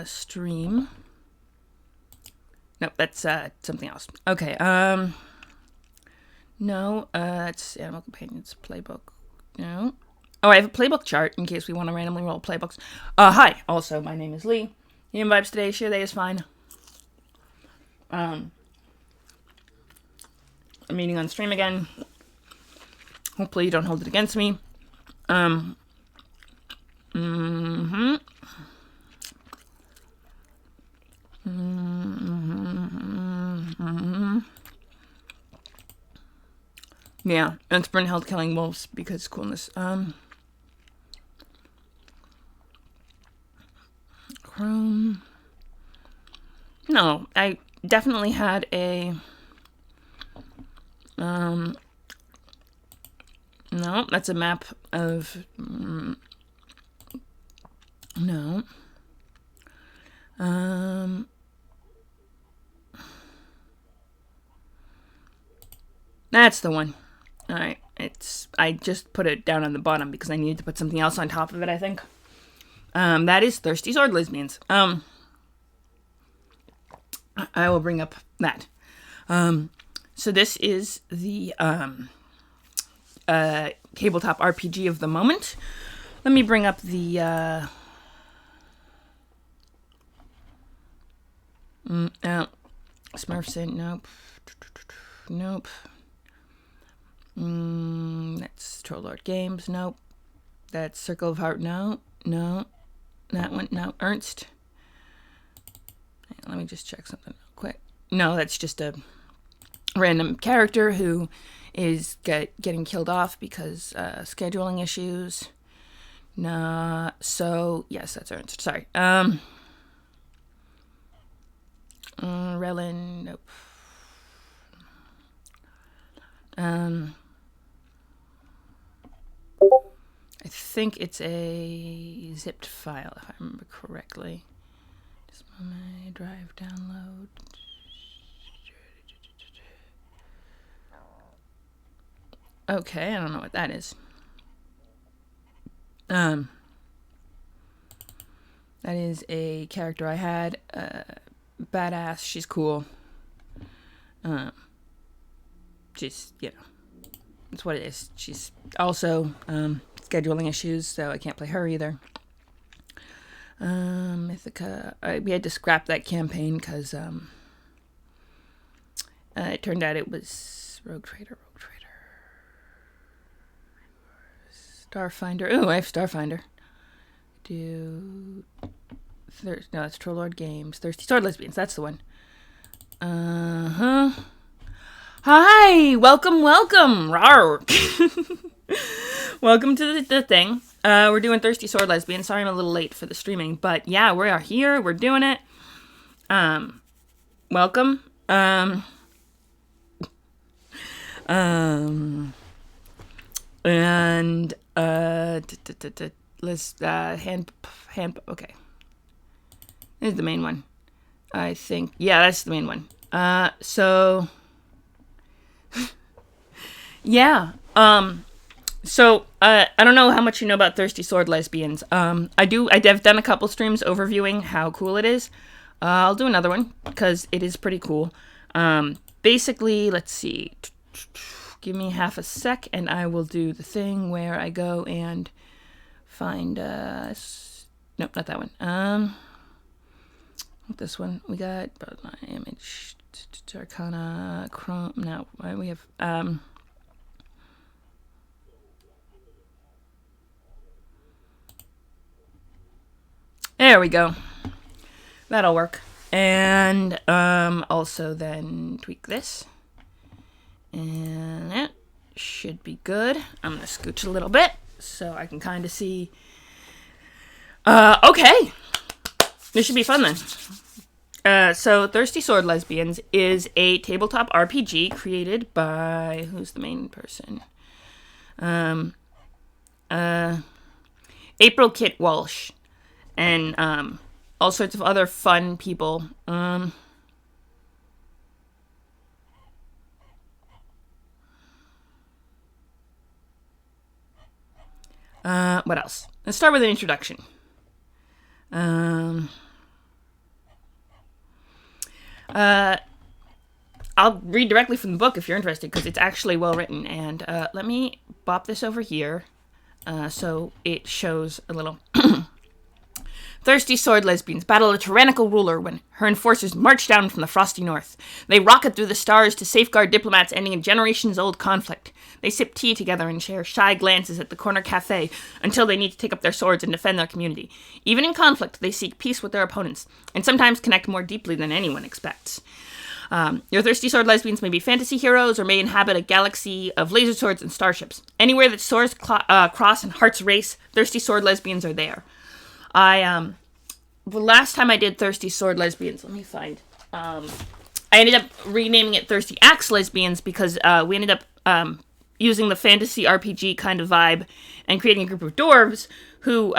Stream. Nope, that's something else. Okay. No, it's Animal Companions playbook. No. Oh, I have a playbook chart in case we want to randomly roll playbooks. Hi. Also, my name is Lee. Human Vibes today. Share day is fine. I'm meeting on stream again. Hopefully you don't hold it against me. Yeah, and it's been held killing wolves because coolness. Chrome. No, I definitely had a. No, that's a map of. No. That's the one. Alright, I just put it down on the bottom because I needed to put something else on top of it, I think. That is Thirsty Sword Lesbians. I will bring up that. So this is the tabletop RPG of the moment. Let me bring up the Smurfs in. Nope. Nope. That's Troll Lord Games. Nope. That's Circle of Heart. No. That one. No. Ernst. Let me just check something real quick. No, that's just a random character who is getting killed off because scheduling issues. Nah. So yes, that's Ernst. Sorry. Relin. Nope. I think it's a zipped file, if I remember correctly. Just my drive download. Okay, I don't know what that is. That is a character I had. Badass. She's cool. She's, that's what it is. She's also scheduling issues, so I can't play her either. Mythica. We had to scrap that campaign because it turned out it was Rogue Trader. Starfinder. Ooh, I have Starfinder. No, that's Troll Lord Games. Thirsty Sword Lesbians. That's the one. Hi, welcome. Rawr. Welcome to the thing. We're doing Thirsty Sword Lesbian. Sorry I'm a little late for the streaming, but yeah, we are here. We're doing it. Welcome. And let's hand. Okay, this is the main one. I think. Yeah, that's the main one. So yeah. So I don't know how much you know about Thirsty Sword Lesbians. I've done a couple streams overviewing how cool it is. I'll do another one because it is pretty cool. Basically, let's see. Give me half a sec and I will do the thing where I go and find nope, not that one. This one we got my image, Arcana, Chrome. No, we have there we go. That'll work. And also then tweak this. And that should be good. I'm going to scooch a little bit so I can kind of see. Okay. This should be fun then. So Thirsty Sword Lesbians is a tabletop RPG created by, who's the main person? April Kit Walsh. And all sorts of other fun people. What else? Let's start with an introduction. I'll read directly from the book if you're interested, because it's actually well written. And let me bop this over here so it shows a little. Thirsty sword lesbians battle a tyrannical ruler when her enforcers march down from the frosty north. They rocket through the stars to safeguard diplomats, ending a generations-old conflict. They sip tea together and share shy glances at the corner cafe until they need to take up their swords and defend their community. Even in conflict, they seek peace with their opponents, and sometimes connect more deeply than anyone expects. Your thirsty sword lesbians may be fantasy heroes or may inhabit a galaxy of laser swords and starships. Anywhere that swords cross and hearts race, thirsty sword lesbians are there. The last time I did Thirsty Sword Lesbians, let me find. I ended up renaming it Thirsty Axe Lesbians because we ended up using the fantasy RPG kind of vibe and creating a group of dwarves who,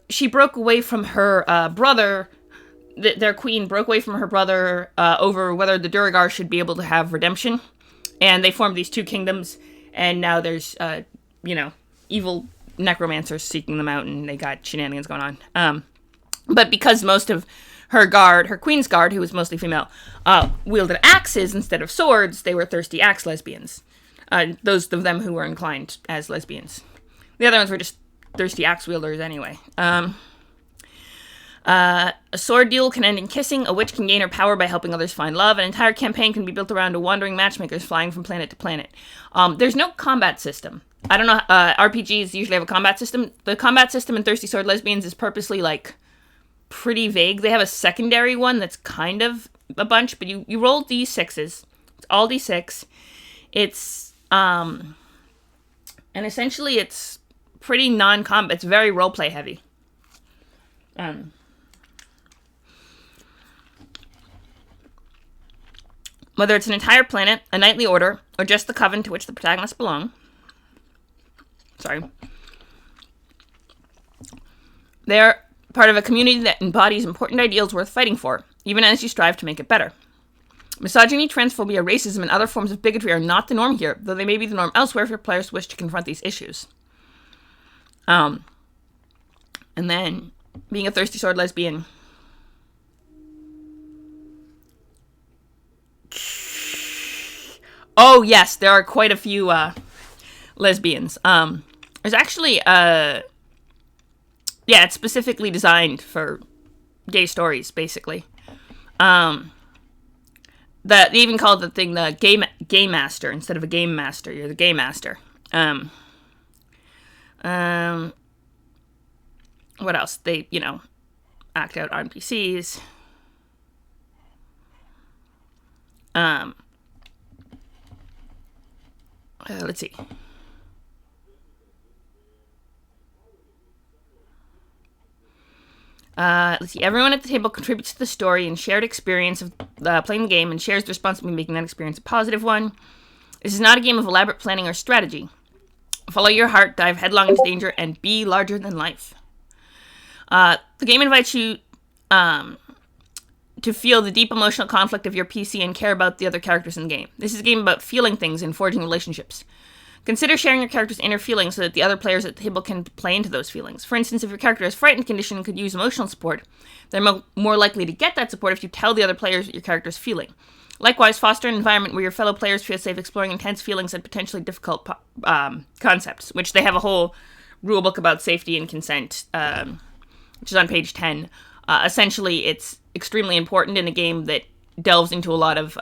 she broke away from her brother. Their queen broke away from her brother over whether the Duergar should be able to have redemption. And they formed these two kingdoms, and now there's, evil necromancers seeking them out, and they got shenanigans going on. But because most of her guard, her queen's guard, who was mostly female, wielded axes instead of swords, they were thirsty axe lesbians. Those of them who were inclined as lesbians. The other ones were just thirsty axe wielders anyway. A sword duel can end in kissing, a witch can gain her power by helping others find love, an entire campaign can be built around a wandering matchmakers flying from planet to planet. There's no combat system. I don't know, RPGs usually have a combat system. The combat system in Thirsty Sword Lesbians is purposely, pretty vague. They have a secondary one that's kind of a bunch, but you roll d6s. It's all d6. It's, and essentially it's pretty non-combat. It's very roleplay heavy. Whether it's an entire planet, a knightly order, or just the coven to which the protagonists belong. They're part of a community that embodies important ideals worth fighting for, even as you strive to make it better. Misogyny, transphobia, racism, and other forms of bigotry are not the norm here, though they may be the norm elsewhere if your players wish to confront these issues. And then, being a thirsty sword lesbian. Oh, yes, there are quite a few lesbians. There's actually, it's specifically designed for gay stories, basically. They even call the thing the game master instead of a game master. You're the game master. What else? They, act out NPCs. Let's see. Everyone at the table contributes to the story and shared experience of playing the game and shares the responsibility of making that experience a positive one. This is not a game of elaborate planning or strategy. Follow your heart, dive headlong into danger, and be larger than life. The game invites you to feel the deep emotional conflict of your PC and care about the other characters in the game. This is a game about feeling things and forging relationships. Consider sharing your character's inner feelings so that the other players at the table can play into those feelings. For instance, if your character has frightened condition and could use emotional support, they're more likely to get that support if you tell the other players what your character's feeling. Likewise, foster an environment where your fellow players feel safe exploring intense feelings and potentially difficult concepts, which they have a whole rulebook about safety and consent, which is on page 10. Essentially, it's extremely important in a game that delves into a lot of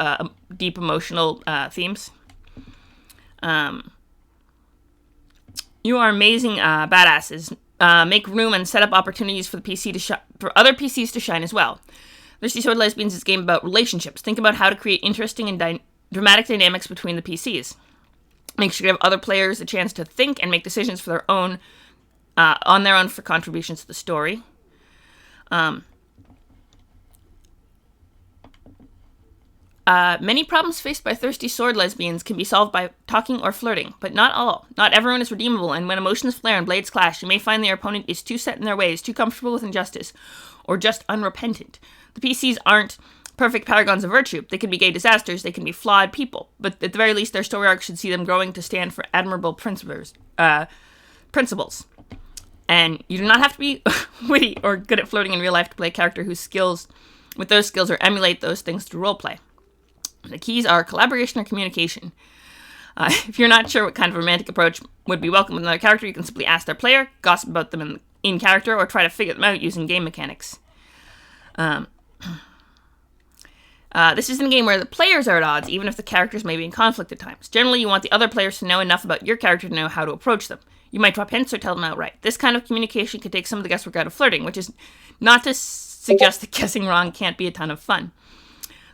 deep emotional themes. You are amazing badasses. Make room and set up opportunities for for other PCs to shine as well. Thirsty Sword Lesbians is a game about relationships. Think about how to create interesting and dramatic dynamics between the PCs. Make sure you give other players a chance to think and make decisions for their own, on their own for contributions to the story. Many problems faced by thirsty sword lesbians can be solved by talking or flirting, but not all. Not everyone is redeemable, and when emotions flare and blades clash, you may find their opponent is too set in their ways, too comfortable with injustice, or just unrepentant. The PCs aren't perfect paragons of virtue. They can be gay disasters, they can be flawed people, but at the very least, their story arc should see them growing to stand for admirable principles. And you do not have to be witty or good at flirting in real life to play a character whose skills with those skills or emulate those things through roleplay. The keys are collaboration or communication. If you're not sure what kind of romantic approach would be welcome with another character, you can simply ask their player, gossip about them in character, or try to figure them out using game mechanics. This is a game where the players are at odds, even if the characters may be in conflict at times. Generally, you want the other players to know enough about your character to know how to approach them. You might drop hints or tell them outright. This kind of communication can take some of the guesswork out of flirting, which is not to suggest that guessing wrong can't be a ton of fun.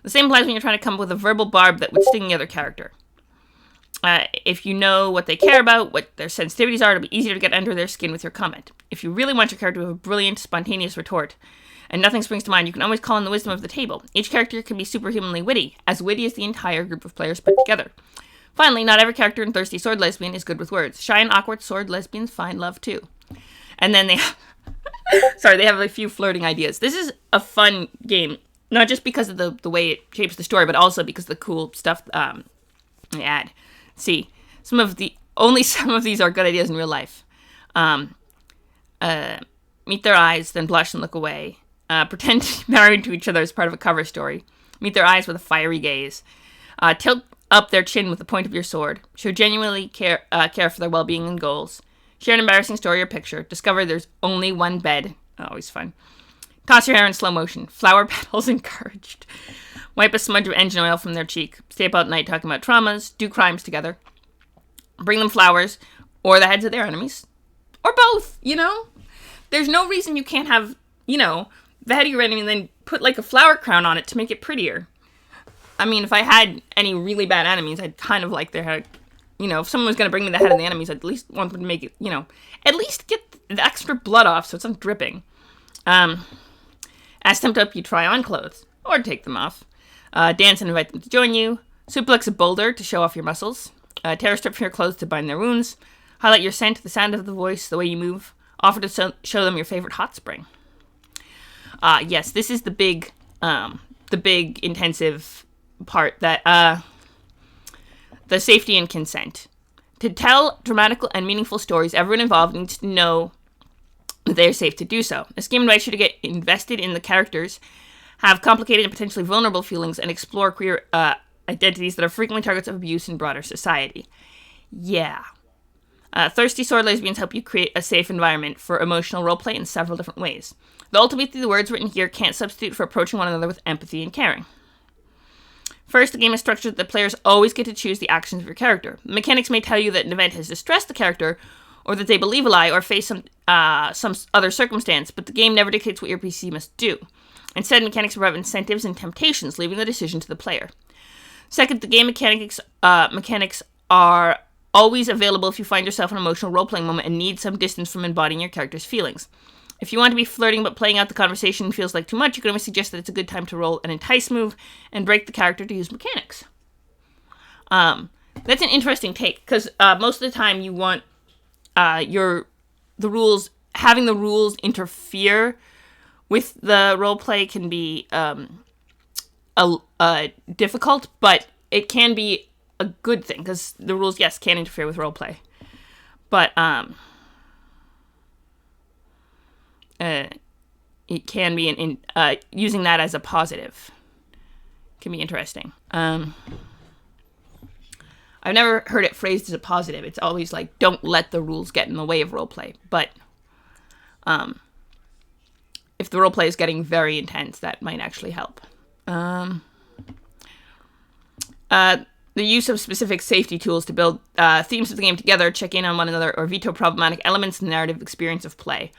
The same applies when you're trying to come up with a verbal barb that would sting the other character. If you know what they care about, what their sensitivities are, it'll be easier to get under their skin with your comment. If you really want your character to have a brilliant, spontaneous retort, and nothing springs to mind, you can always call on the wisdom of the table. Each character can be superhumanly witty, as witty as the entire group of players put together. Finally, not every character in Thirsty Sword Lesbian is good with words. Shy and awkward sword lesbians find love too. And then they they have a few flirting ideas. This is a fun game, not just because of the way it shapes the story, but also because of the cool stuff they add. See, some of these are good ideas in real life. Meet their eyes, then blush and look away. Pretend to be married to each other as part of a cover story. Meet their eyes with a fiery gaze. Tilt up their chin with the point of your sword. Show genuinely care for their well-being and goals. Share an embarrassing story or picture. Discover there's only one bed. Always fun. Toss your hair in slow motion. Flower petals encouraged. Wipe a smudge of engine oil from their cheek. Stay up all night talking about traumas. Do crimes together. Bring them flowers or the heads of their enemies. Or both, you know? There's no reason you can't have, the head of your enemy and then put like a flower crown on it to make it prettier. I mean, if I had any really bad enemies, I'd kind of like their head. If someone was going to bring me the head of the enemies, I'd at least want them to make it, at least get the extra blood off so it's not dripping. Ask them to help you try on clothes or take them off. Dance and invite them to join you. Suplex a boulder to show off your muscles. Tear a strip from your clothes to bind their wounds. Highlight your scent, the sound of the voice, the way you move. Offer to show them your favorite hot spring. Yes, this is the big intensive part that, the safety and consent. To tell dramatic and meaningful stories, everyone involved needs to know that they are safe to do so. This game invites you to get invested in the characters, have complicated and potentially vulnerable feelings, and explore queer identities that are frequently targets of abuse in broader society. Yeah. Thirsty Sword Lesbians help you create a safe environment for emotional roleplay in several different ways. Though ultimately the words written here can't substitute for approaching one another with empathy and caring. First, the game is structured that the players always get to choose the actions of your character. The mechanics may tell you that an event has distressed the character, or that they believe a lie, or face some other circumstance, but the game never dictates what your PC must do. Instead, mechanics provide incentives and temptations, leaving the decision to the player. Second, the game mechanics are always available if you find yourself in an emotional role-playing moment and need some distance from embodying your character's feelings. If you want to be flirting but playing out the conversation feels like too much, you can always suggest that it's a good time to roll an entice move and break the character to use mechanics. That's an interesting take, because most of the time you want having the rules interfere with the roleplay can be difficult, but it can be a good thing, because the rules, yes, can interfere with roleplay. But it can be using that as a positive can be interesting. I've never heard it phrased as a positive. It's always like, don't let the rules get in the way of roleplay. But if the roleplay is getting very intense, that might actually help. The use of specific safety tools to build themes of the game together, check in on one another, or veto problematic elements in the narrative experience of play.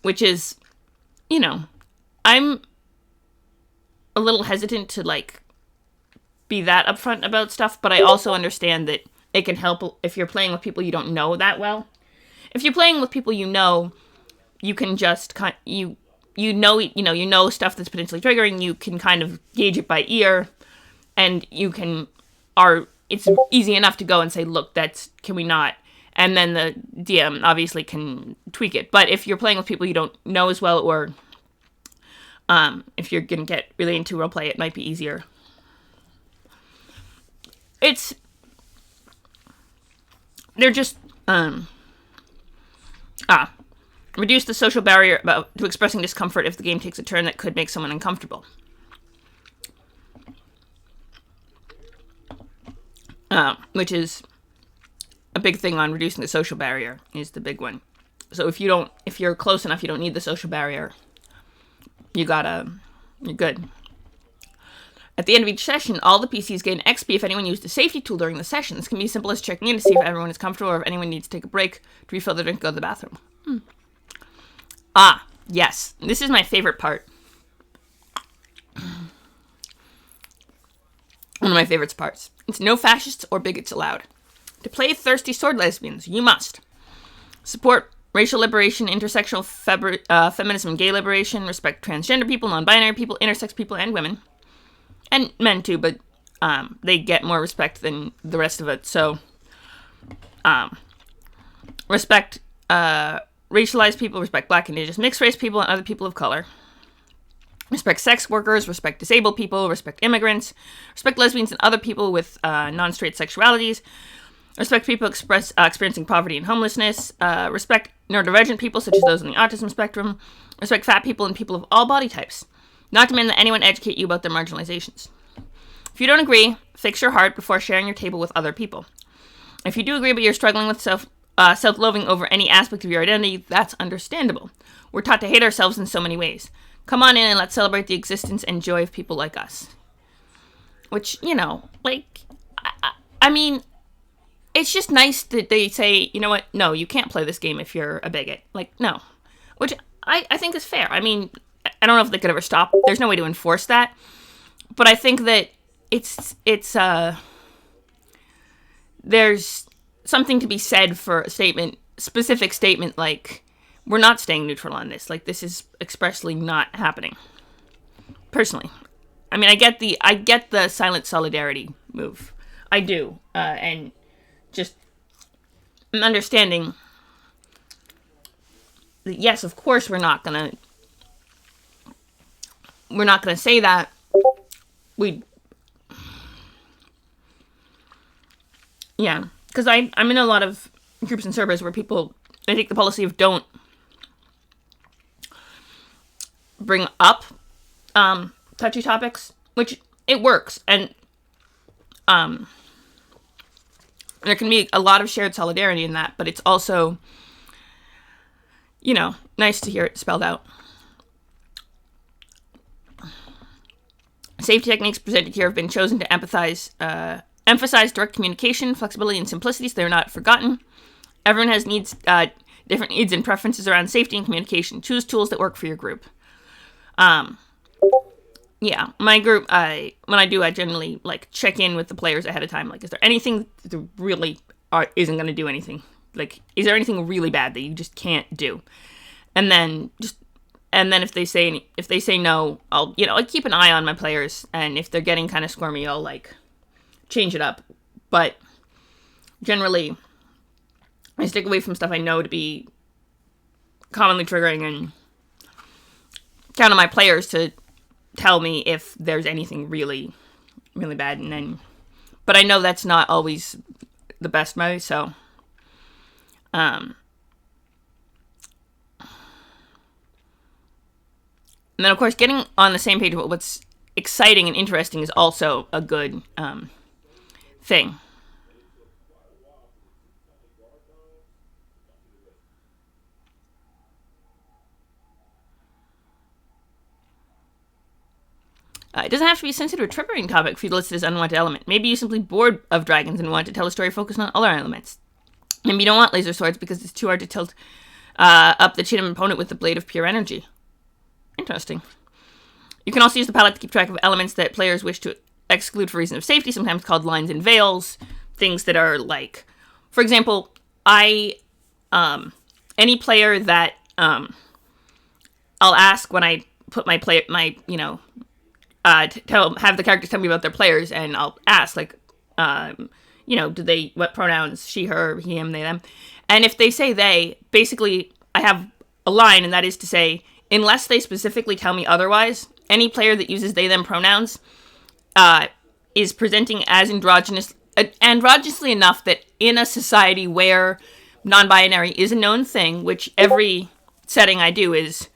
Which is, I'm a little hesitant to, be that upfront about stuff, but I also understand that it can help if you're playing with people you don't know that well. If you're playing with people you know, you can just you know stuff that's potentially triggering, you can kind of gauge it by ear, and it's easy enough to go and say, look, can we not? And then the DM obviously can tweak it. But if you're playing with people you don't know as well, or if you're going to get really into roleplay, it might be easier. Reduce the social barrier to expressing discomfort if the game takes a turn that could make someone uncomfortable. Which is a big thing on reducing the social barrier, is the big one. So if you're close enough, you don't need the social barrier. You're good. At the end of each session, all the PCs gain XP if anyone used a safety tool during the session. This can be as simple as checking in to see if everyone is comfortable or if anyone needs to take a break to refill their drink and go to the bathroom. Ah, yes. This is my favorite part. One of my favorite parts. It's no fascists or bigots allowed. To play Thirsty Sword Lesbians, you must support racial liberation, intersectional feminism, and gay liberation, respect transgender people, non-binary people, intersex people, and women. And men too, but they get more respect than the rest of it. So, respect racialized people, respect black, indigenous, mixed race people, and other people of color. Respect sex workers, respect disabled people, respect immigrants, respect lesbians and other people with non-straight sexualities, respect people experiencing poverty and homelessness, respect neurodivergent people such as those on the autism spectrum, respect fat people and people of all body types. Not demand that anyone educate you about their marginalizations. If you don't agree, fix your heart before sharing your table with other people. If you do agree but you're struggling with self-loathing over any aspect of your identity, that's understandable. We're taught to hate ourselves in so many ways. Come on in and let's celebrate the existence and joy of people like us. Which, I mean, it's just nice that they say, you know what, no, you can't play this game if you're a bigot. No. Which I think is fair. I mean, I don't know if they could ever stop. There's no way to enforce that. But I think that there's something to be said for a specific statement like, we're not staying neutral on this. This is expressly not happening. Personally. I mean, I get the silent solidarity move. I do. And just understanding that, yes, of course we're not gonna say that. Because I'm in a lot of groups and servers where people, they take the policy of don't bring up touchy topics, which it works, and there can be a lot of shared solidarity in that, but it's also, nice to hear it spelled out. Safety techniques presented here have been chosen to emphasize direct communication, flexibility, and simplicity, so they're not forgotten. Everyone has different needs and preferences around safety and communication. Choose tools that work for your group. My group, when I do, I generally, check in with the players ahead of time. Is there anything that really isn't going to do anything? Is there anything really bad that you just can't do? And then if they say no, I keep an eye on my players, and if they're getting kind of squirmy, I'll, change it up. But generally, I stick away from stuff I know to be commonly triggering and count on my players to tell me if there's anything really, really bad. But I know that's not always the best way, so, and then, of course, getting on the same page with what's exciting and interesting is also a good thing. It doesn't have to be a sensitive or triggering topic for you to list it as an unwanted element. Maybe you're simply bored of dragons and want to tell a story focused on other elements. Maybe you don't want laser swords because it's too hard to tilt up the chin of an opponent with the blade of pure energy. Interesting. You can also use the palette to keep track of elements that players wish to exclude for reason of safety, sometimes called lines and veils. Things that are for example, any player that I'll ask when I put have the characters tell me about their players, and I'll ask, what pronouns, she, her, he, him, they, them. And if they say they, basically, I have a line, and that is to say, unless they specifically tell me otherwise, any player that uses they, them pronouns is presenting as androgynously enough that in a society where non-binary is a known thing, which every setting I do is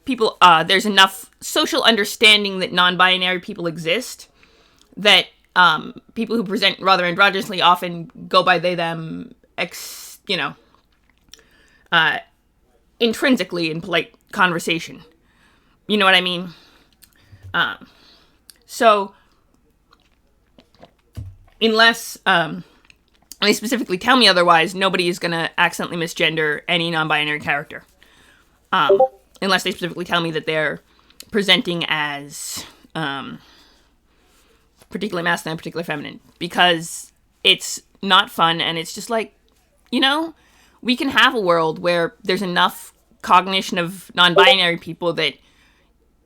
people, there's enough social understanding that non-binary people exist that people who present rather androgynously often go by they, them, intrinsically in polite conversation. You know what I mean? So, unless they specifically tell me otherwise, nobody is going to accidentally misgender any non-binary character. Unless they specifically tell me that they're presenting as particularly masculine, particularly feminine. Because it's not fun, and it's just like, we can have a world where there's enough cognition of non-binary people that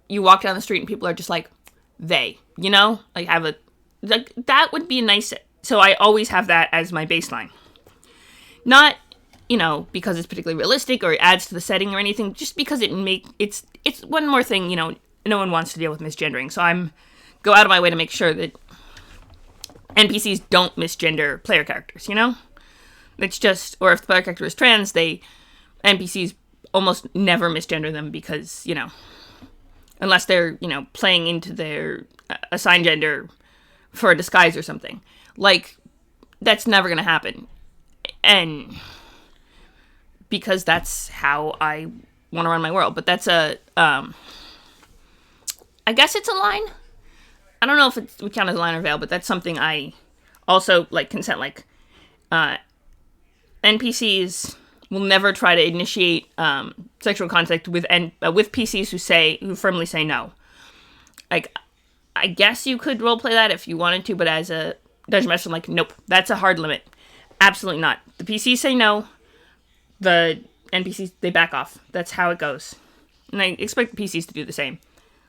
you walk down the street and people are just like, they, that would be a nice, so I always have that as my baseline. Not, because it's particularly realistic or it adds to the setting or anything, just because it's one more thing, no one wants to deal with misgendering, so I'm go out of my way to make sure that NPCs don't misgender player characters, It's just, or if the player character is trans, NPCs almost never misgender them because, unless they're, playing into their assigned gender for a disguise or something. Like, that's never going to happen. And because that's how I want to run my world. But that's I guess it's a line. I don't know if it would count as a line or veil, but that's something I also, consent, NPCs will never try to initiate sexual contact with PCs who firmly say no. I guess you could roleplay that if you wanted to, but as a Dungeon Master, I'm nope, that's a hard limit. Absolutely not. The PCs say no, the NPCs, they back off. That's how it goes. And I expect the PCs to do the same.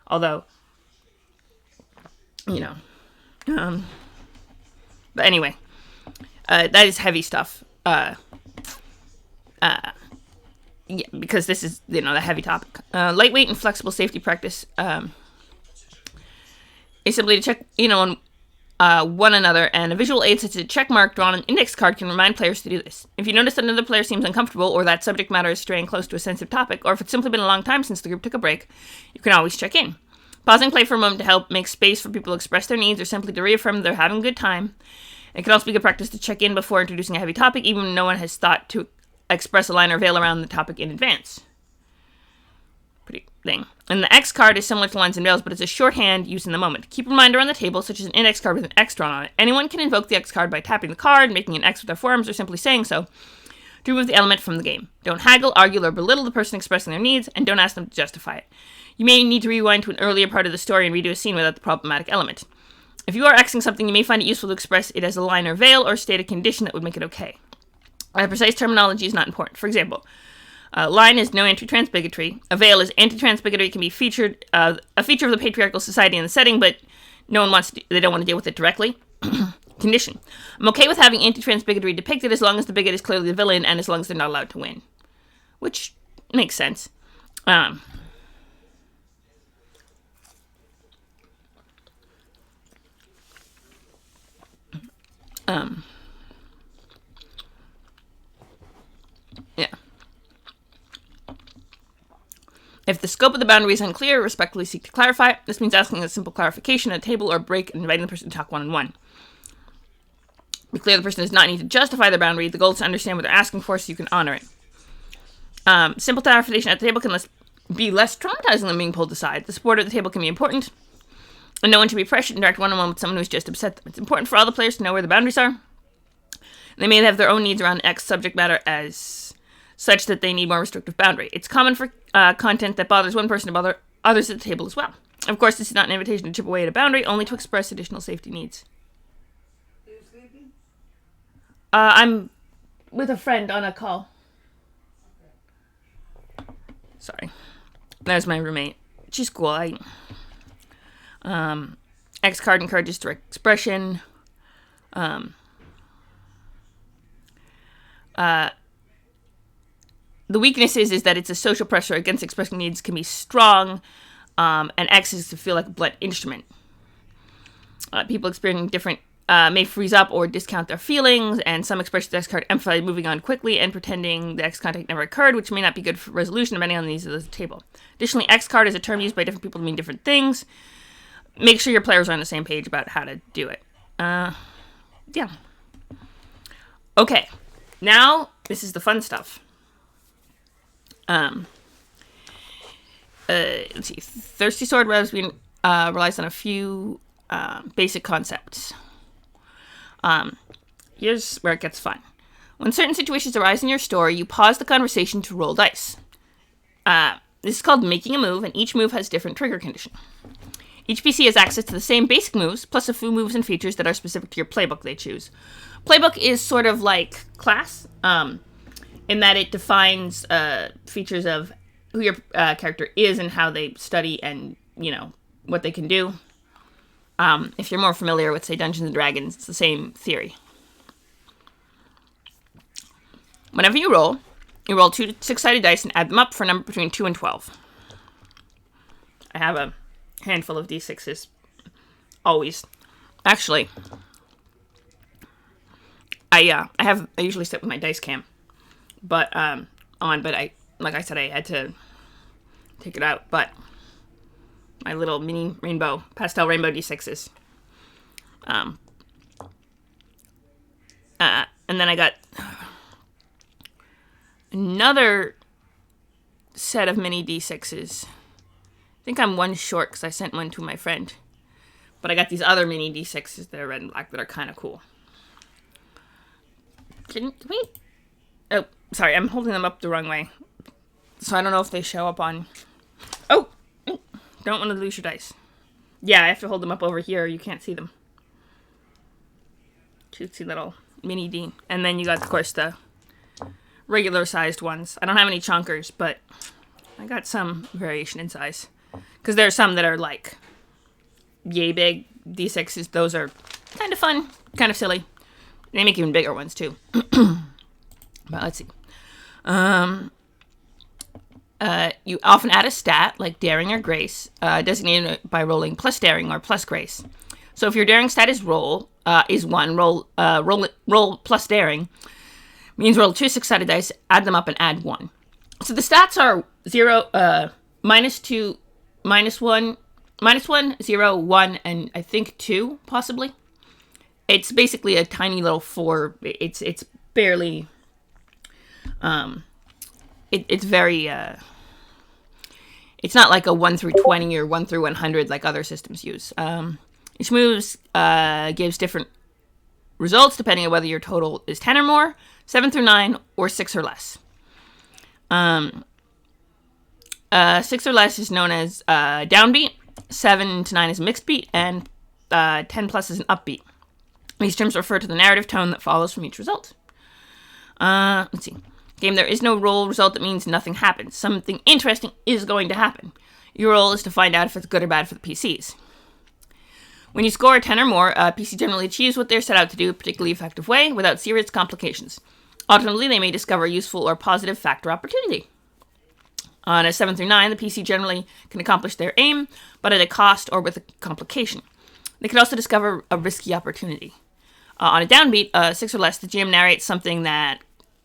Although, but anyway, that is heavy stuff. Yeah, because this is, the heavy topic. Lightweight and flexible safety practice is simply to check, on one another, and a visual aid such as a check mark drawn on an index card can remind players to do this. If you notice that another player seems uncomfortable, or that subject matter is straying close to a sensitive topic, or if it's simply been a long time since the group took a break, you can always check in. Pausing play for a moment to help make space for people to express their needs, or simply to reaffirm they're having a good time. It can also be good practice to check in before introducing a heavy topic, even when no one has thought to express a line or veil around the topic in advance. Pretty thing. And the X card is similar to lines and veils, but it's a shorthand used in the moment. Keep a reminder on the table, such as an index card with an X drawn on it. Anyone can invoke the X card by tapping the card, making an X with their forearms, or simply saying so, to remove the element from the game. Don't haggle, argue, or belittle the person expressing their needs, and don't ask them to justify it. You may need to rewind to an earlier part of the story and redo a scene without the problematic element. If you are Xing something, you may find it useful to express it as a line or veil, or state a condition that would make it okay. Precise terminology is not important. For example, line is no anti-trans bigotry. A veil is anti-trans bigotry. Can be a feature of the patriarchal society in the setting, but they don't want to deal with it directly. Condition. I'm okay with having anti-trans bigotry depicted as long as the bigot is clearly the villain and as long as they're not allowed to win. Which makes sense. Yeah. If the scope of the boundary is unclear, respectfully seek to clarify it. This means asking a simple clarification at a table or break and inviting the person to talk one-on-one. Be clear the person does not need to justify their boundary. The goal is to understand what they're asking for so you can honor it. Simple clarification at the table can be less traumatizing than being pulled aside. The support at the table can be important, and no one should be pressured to interact one-on-one with someone who's just upset them. It's important for all the players to know where the boundaries are. They may have their own needs around X subject matter as such that they need more restrictive boundary. It's common for content that bothers one person to bother others at the table as well. Of course, this is not an invitation to chip away at a boundary, only to express additional safety needs. Are you sleeping? I'm with a friend on a call. Sorry. There's my roommate. She's cool. X card encourages direct expression. The weakness is that it's a social pressure against expressing needs can be strong, and X is to feel like a blunt instrument. People experiencing different may freeze up or discount their feelings, and some expressions of the X card emphasize moving on quickly and pretending the X contact never occurred, which may not be good for resolution depending on the needs of the table. Additionally, X card is a term used by different people to mean different things. Make sure your players are on the same page about how to do it. Yeah. Okay, now this is the fun stuff. Let's see. Thirsty Sword Lesbian relies on a few basic concepts. Here's where it gets fun. When certain situations arise in your story, you pause the conversation to roll dice. This is called making a move, and each move has different trigger condition. Each PC has access to the same basic moves, plus a few moves and features that are specific to your playbook they choose. Playbook is sort of like class, in that it defines features of who your character is and how they study and, what they can do. If you're more familiar with, say, Dungeons & Dragons, it's the same theory. Whenever you roll 2 6-sided dice and add them up for a number between 2 and 12. I have a handful of d6s. Always. Actually, I usually sit with my dice cam. But, like I said, I had to take it out. But my little mini pastel rainbow d6s. And then I got another set of mini d6s. I think I'm one short because I sent one to my friend. But I got these other mini d6s that are red and black that are kind of cool. Can we? Oh, sorry, I'm holding them up the wrong way. So I don't know if they show up on... Oh! Don't want to lose your dice. Yeah, I have to hold them up over here. You can't see them. Cutesy little mini D. And then you got, of course, the regular-sized ones. I don't have any chonkers, but I got some variation in size. Because there are some that are, like, yay big D6s. Those are kind of fun, kind of silly. They make even bigger ones, too. But let's see. You often add a stat, like daring or grace, designated by rolling plus daring or plus grace. So if your daring stat is is 1, roll plus daring, means roll 2 6-sided dice, add them up, and add 1. So the stats are 0, -2, -1, -1, 0, 1, and I think 2, possibly. It's basically a tiny little 4. It's barely... It's very... it's not like a 1 through 20 or 1 through 100 like other systems use. Each move gives different results depending on whether your total is 10 or more, 7 through 9, or 6 or less. 6 or less is known as downbeat, 7 to 9 is mixed beat, and 10 plus is an upbeat. These terms refer to the narrative tone that follows from each result. Let's see. Game, there is no roll result that means nothing happens. Something interesting is going to happen. Your role is to find out if it's good or bad for the PCs. When you score a 10 or more, a PC generally achieves what they're set out to do in a particularly effective way without serious complications. Ultimately, they may discover a useful or positive fact or opportunity. On a 7 through 9, the PC generally can accomplish their aim, but at a cost or with a complication. They can also discover a risky opportunity. On a downbeat, 6 or less, the GM narrates something that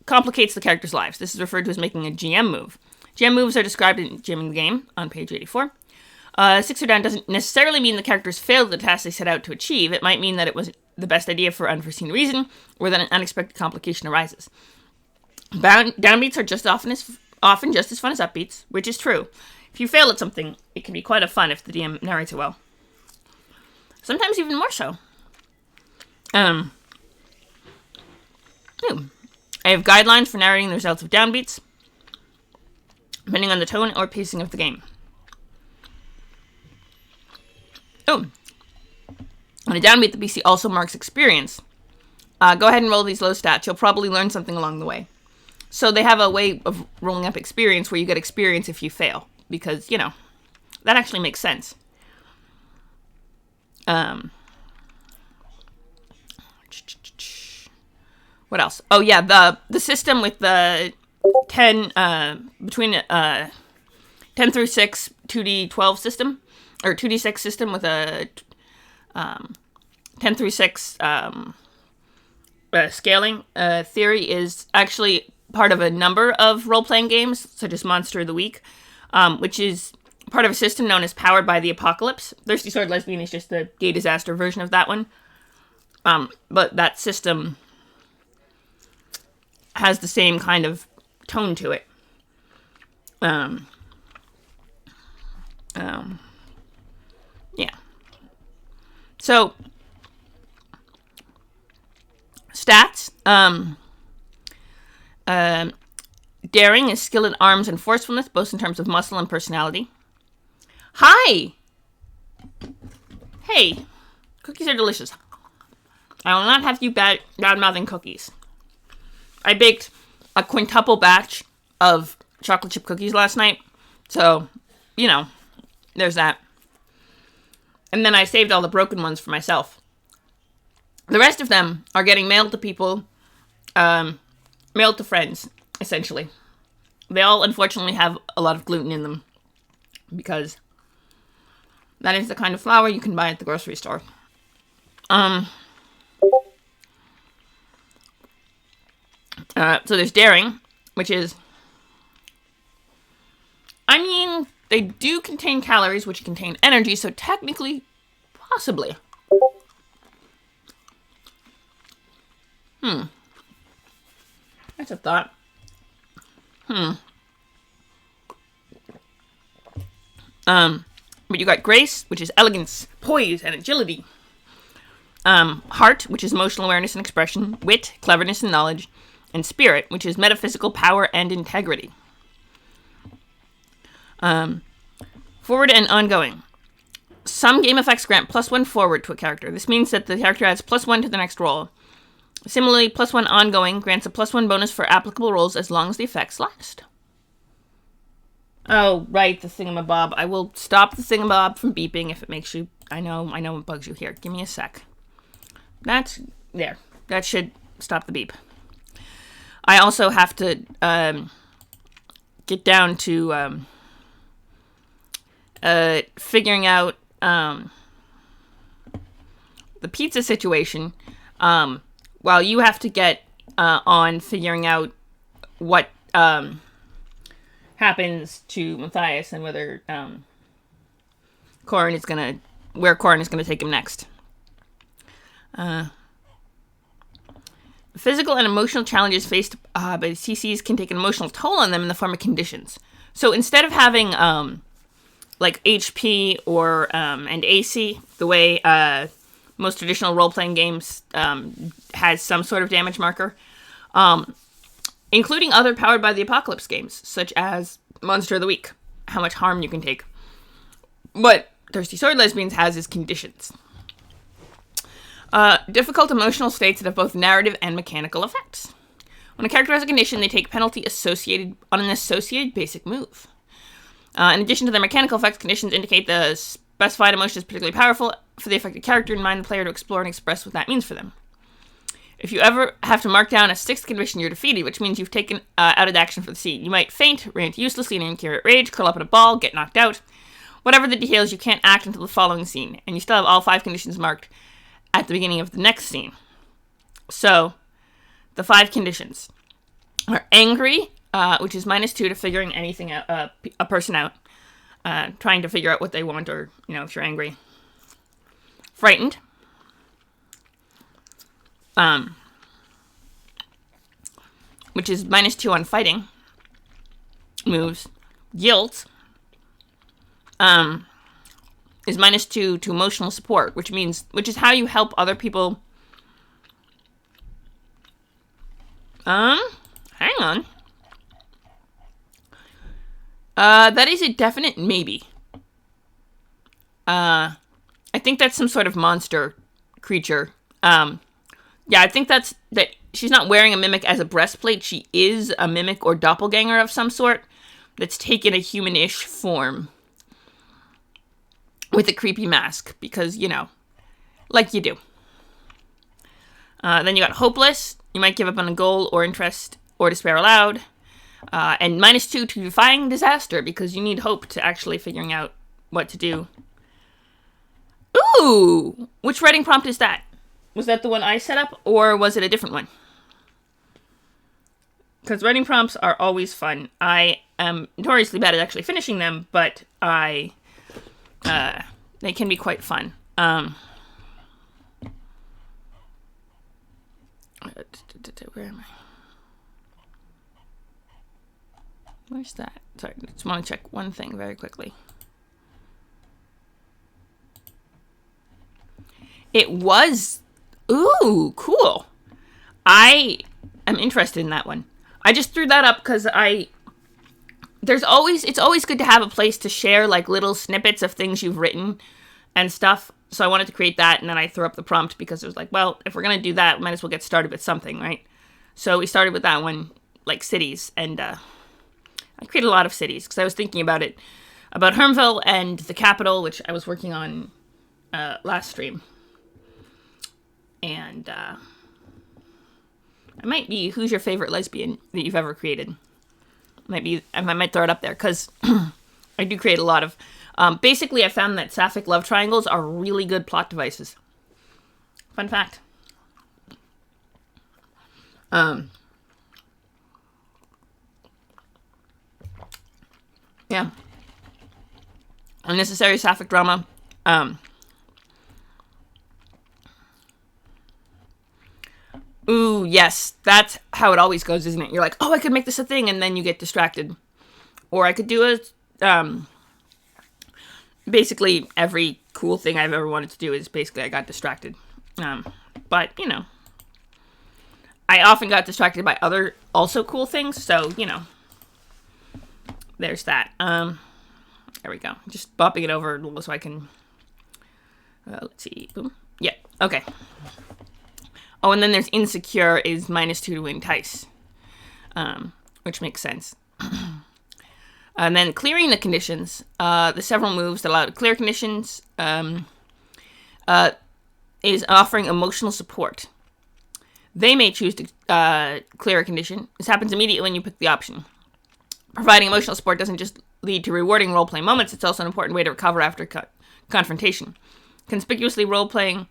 complicates the characters' lives. This is referred to as making a GM move. GM moves are described in GMing the Game on page 84. 6 or down doesn't necessarily mean the characters failed the task they set out to achieve. It might mean that it was the best idea for unforeseen reason, or that an unexpected complication arises. Downbeats are often just as fun as upbeats, which is true. If you fail at something, it can be quite a fun if the DM narrates it well. Sometimes even more so. I have guidelines for narrating the results of downbeats, depending on the tone or pacing of the game. On a downbeat, the PC also marks experience. Go ahead and roll these low stats. You'll probably learn something along the way. So they have a way of rolling up experience where you get experience if you fail. Because, that actually makes sense. What else? Oh, yeah, the system with the 10, between 10 through 6, 2d12 system, or 2d6 system with a 10 through 6 scaling theory is actually part of a number of role-playing games, such as Monster of the Week, which is part of a system known as Powered by the Apocalypse. Thirsty Sword Lesbian is just the gay disaster version of that one. But that system has the same kind of tone to it. Yeah. So, stats. Daring is skill in arms and forcefulness, both in terms of muscle and personality. Hi! Hey, cookies are delicious. I will not have you bad-mouthing cookies. I baked a quintuple batch of chocolate chip cookies last night, so, you know, there's that. And then I saved all the broken ones for myself. The rest of them are getting mailed to people, mailed to friends, essentially. They all, unfortunately, have a lot of gluten in them, because that is the kind of flour you can buy at the grocery store. So there's daring, which is, I mean, they do contain calories, which contain energy, so technically, possibly. That's a thought. But you got grace, which is elegance, poise, and agility. Heart, which is emotional awareness and expression. Wit, cleverness and knowledge. And spirit, which is metaphysical power and integrity. Forward and ongoing. Some game effects grant +1 forward to a character. This means that the character adds +1 to the next roll. Similarly, +1 ongoing grants a +1 bonus for applicable rolls as long as the effects last. Oh, right, the thingamabob. I will stop the thingamabob from beeping if it makes you... I know it bugs you here. Give me a sec. That's... there. That should stop the beep. I also have to get down to figuring out the pizza situation, while you have to get on figuring out what happens to Matthias and whether where Corin is gonna take him next. Physical and emotional challenges faced by the CCs can take an emotional toll on them in the form of conditions. So instead of having like HP or and AC, the way most traditional role-playing games has some sort of damage marker, including other Powered by the Apocalypse games, such as Monster of the Week, how much harm you can take. What Thirsty Sword Lesbians has is conditions. Difficult emotional states that have both narrative and mechanical effects. When a character has a condition, they take penalty associated on an associated basic move. In addition to their mechanical effects, conditions indicate the specified emotion is particularly powerful for the affected character and remind the player to explore and express what that means for them. If you ever have to mark down a 6th condition, you're defeated, which means you've taken out of action for the scene. You might faint, rant uselessly and incurate rage, curl up in a ball, get knocked out. Whatever the details, you can't act until the following scene, and you still have all 5 conditions marked at the beginning of the next scene. So, the 5 conditions are angry, which is -2 to figuring anything out, a person out, trying to figure out what they want, or, if you're angry. Frightened, which is -2 on fighting moves. Guilt, is -2 to emotional support, which is how you help other people. Hang on. That is a definite maybe. I think that's some sort of monster creature. Yeah, I think that she's not wearing a mimic as a breastplate. She is a mimic or doppelganger of some sort that's taken a human-ish form with a creepy mask, because, like you do. Then you got hopeless. You might give up on a goal or interest or despair aloud. And -2 to defying disaster, because you need hope to actually figuring out what to do. Ooh! Which writing prompt is that? Was that the one I set up, or was it a different one? Because writing prompts are always fun. I am notoriously bad at actually finishing them, but they can be quite fun. Where am I? Where's that? Sorry, I just want to check one thing very quickly. It was... Ooh, cool. I am interested in that one. I just threw that up because it's always good to have a place to share like little snippets of things you've written and stuff. So I wanted to create that, and then I threw up the prompt because it was like, well, if we're going to do that, we might as well get started with something, right? So we started with that one, like cities, and I created a lot of cities because I was thinking about it, about Hermville and the capital, which I was working on last stream. And I might be, who's your favorite lesbian that you've ever created? I might throw it up there, because I do create a lot of... basically, I found that sapphic love triangles are really good plot devices. Fun fact. Yeah. Unnecessary sapphic drama. Ooh, yes. That's how it always goes, isn't it? You're like, oh, I could make this a thing, and then you get distracted. Or I could do basically every cool thing I've ever wanted to do is basically I got distracted. But, you know, I often got distracted by other also cool things, so, you know, there's that. There we go. Just bopping it over so I can, let's see. Boom. Yeah, okay. Oh, and then there's Insecure is -2 to entice, which makes sense. And then clearing the conditions, the several moves that allow to clear conditions is offering emotional support. They may choose to clear a condition. This happens immediately when you pick the option. Providing emotional support doesn't just lead to rewarding roleplay moments, it's also an important way to recover after confrontation. Conspicuously roleplaying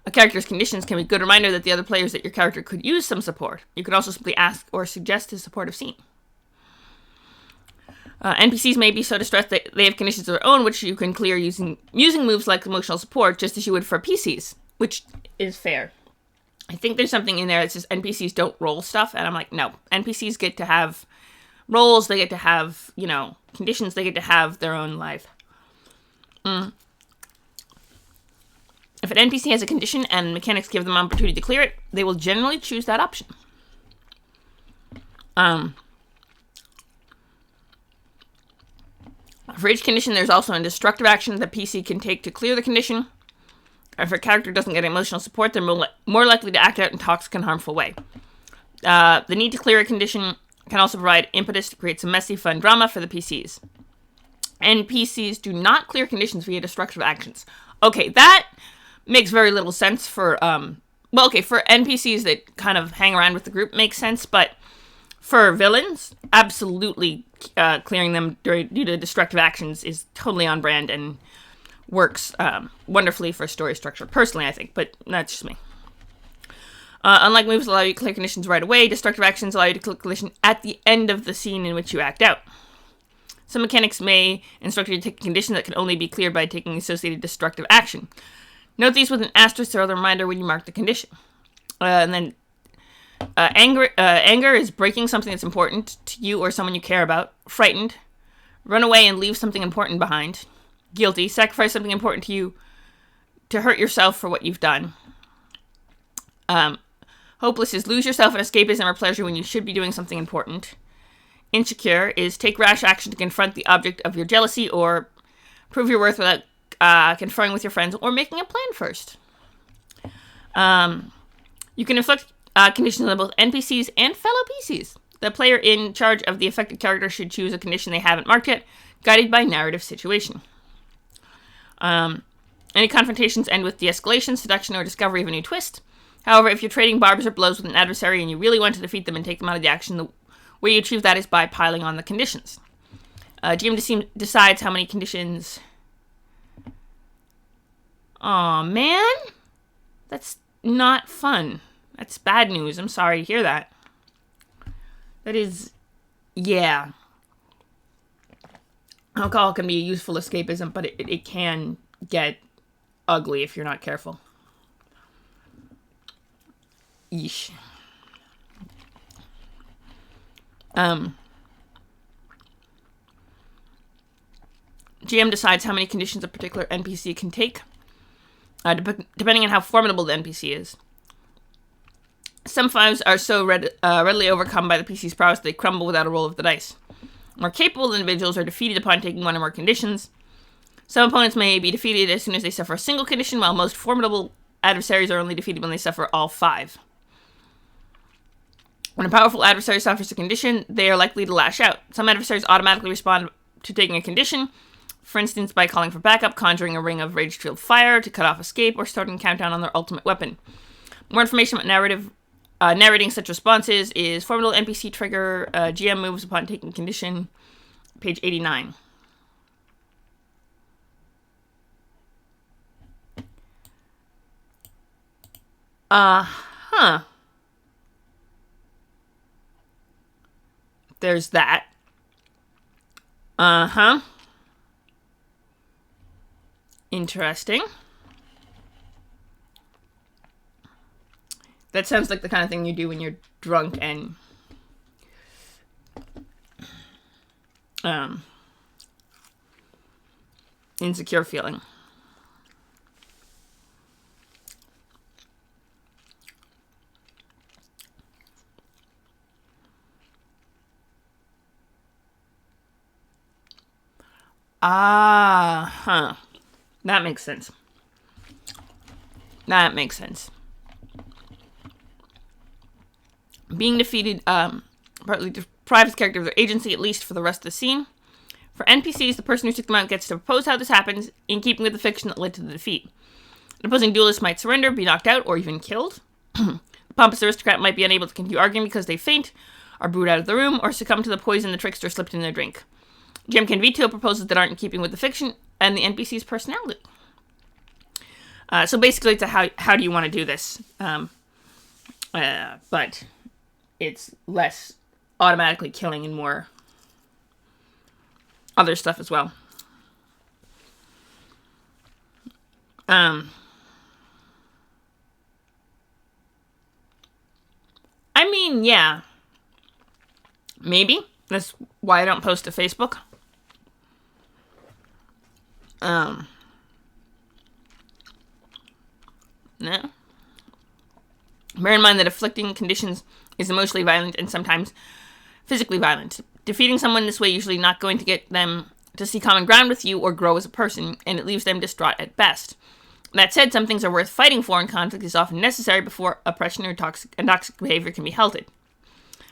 a character's conditions can be a good reminder that the other players that your character could use some support. You could also simply ask or suggest a supportive scene. NPCs may be so distressed that they have conditions of their own, which you can clear using moves like emotional support, just as you would for PCs, which is fair. I think there's something in there that says NPCs don't roll stuff, and I'm like, no. NPCs get to have roles, they get to have, you know, conditions, they get to have their own life. If an NPC has a condition and mechanics give them an opportunity to clear it, they will generally choose that option. For each condition, there's also a destructive action the PC can take to clear the condition. If a character doesn't get emotional support, they're more likely to act out in a toxic and harmful way. The need to clear a condition can also provide impetus to create some messy, fun drama for the PCs. NPCs do not clear conditions via destructive actions. Okay, that makes very little sense for, for NPCs that kind of hang around with the group makes sense, but for villains, absolutely clearing them due to destructive actions is totally on brand and works wonderfully for story structure, personally, I think, but that's just me. Unlike moves that allow you to clear conditions right away, destructive actions allow you to clear condition at the end of the scene in which you act out. Some mechanics may instruct you to take a condition that can only be cleared by taking associated destructive action. Note these with an asterisk or other reminder when you mark the condition. And then anger is breaking something that's important to you or someone you care about. Frightened, run away and leave something important behind. Guilty, sacrifice something important to you to hurt yourself for what you've done. Hopeless is lose yourself in escapism or pleasure when you should be doing something important. Insecure is take rash action to confront the object of your jealousy or prove your worth without conferring with your friends or making a plan first. You can inflict conditions on both NPCs and fellow PCs. The player in charge of the affected character should choose a condition they haven't marked yet, guided by narrative situation. Any confrontations end with de-escalation, seduction, or discovery of a new twist. However, if you're trading barbs or blows with an adversary and you really want to defeat them and take them out of the action, the way you achieve that is by piling on the conditions. GM decides how many conditions... Aw, man! That's not fun. That's bad news. I'm sorry to hear that. That is, yeah. Alcohol can be a useful escapism, but it can get ugly if you're not careful. Yeesh. GM decides how many conditions a particular NPC can take, depending on how formidable the NPC is. Some fives are so readily overcome by the PC's prowess they crumble without a roll of the dice. More capable individuals are defeated upon taking one or more conditions. Some opponents may be defeated as soon as they suffer a single condition, while most formidable adversaries are only defeated when they suffer all 5. When a powerful adversary suffers a condition, they are likely to lash out. Some adversaries automatically respond to taking a condition, for instance by calling for backup, conjuring a ring of rage-fueled fire to cut off escape, or starting a countdown on their ultimate weapon. More information about narrating such responses is Formidable NPC Trigger, GM moves upon taking condition, page 89. There's that. Interesting. That sounds like the kind of thing you do when you're drunk and insecure feeling. That makes sense. Being defeated partly deprives the character of their agency, at least for the rest of the scene. For NPCs, the person who took them out gets to propose how this happens, in keeping with the fiction that led to the defeat. An opposing duelist might surrender, be knocked out, or even killed. The pompous aristocrat might be unable to continue arguing because they faint, are booed out of the room, or succumb to the poison the trickster slipped in their drink. GM can veto proposals that aren't in keeping with the fiction and the NPC's personality. So basically, it's how do you want to do this? But it's less automatically killing and more other stuff as well. I mean, yeah. Maybe. That's why I don't post to Facebook. No. Bear in mind that afflicting conditions is emotionally violent and sometimes physically violent. Defeating someone this way usually not going to get them to see common ground with you or grow as a person, and it leaves them distraught at best. That said, some things are worth fighting for, and conflict is often necessary before oppression or toxic behavior can be halted.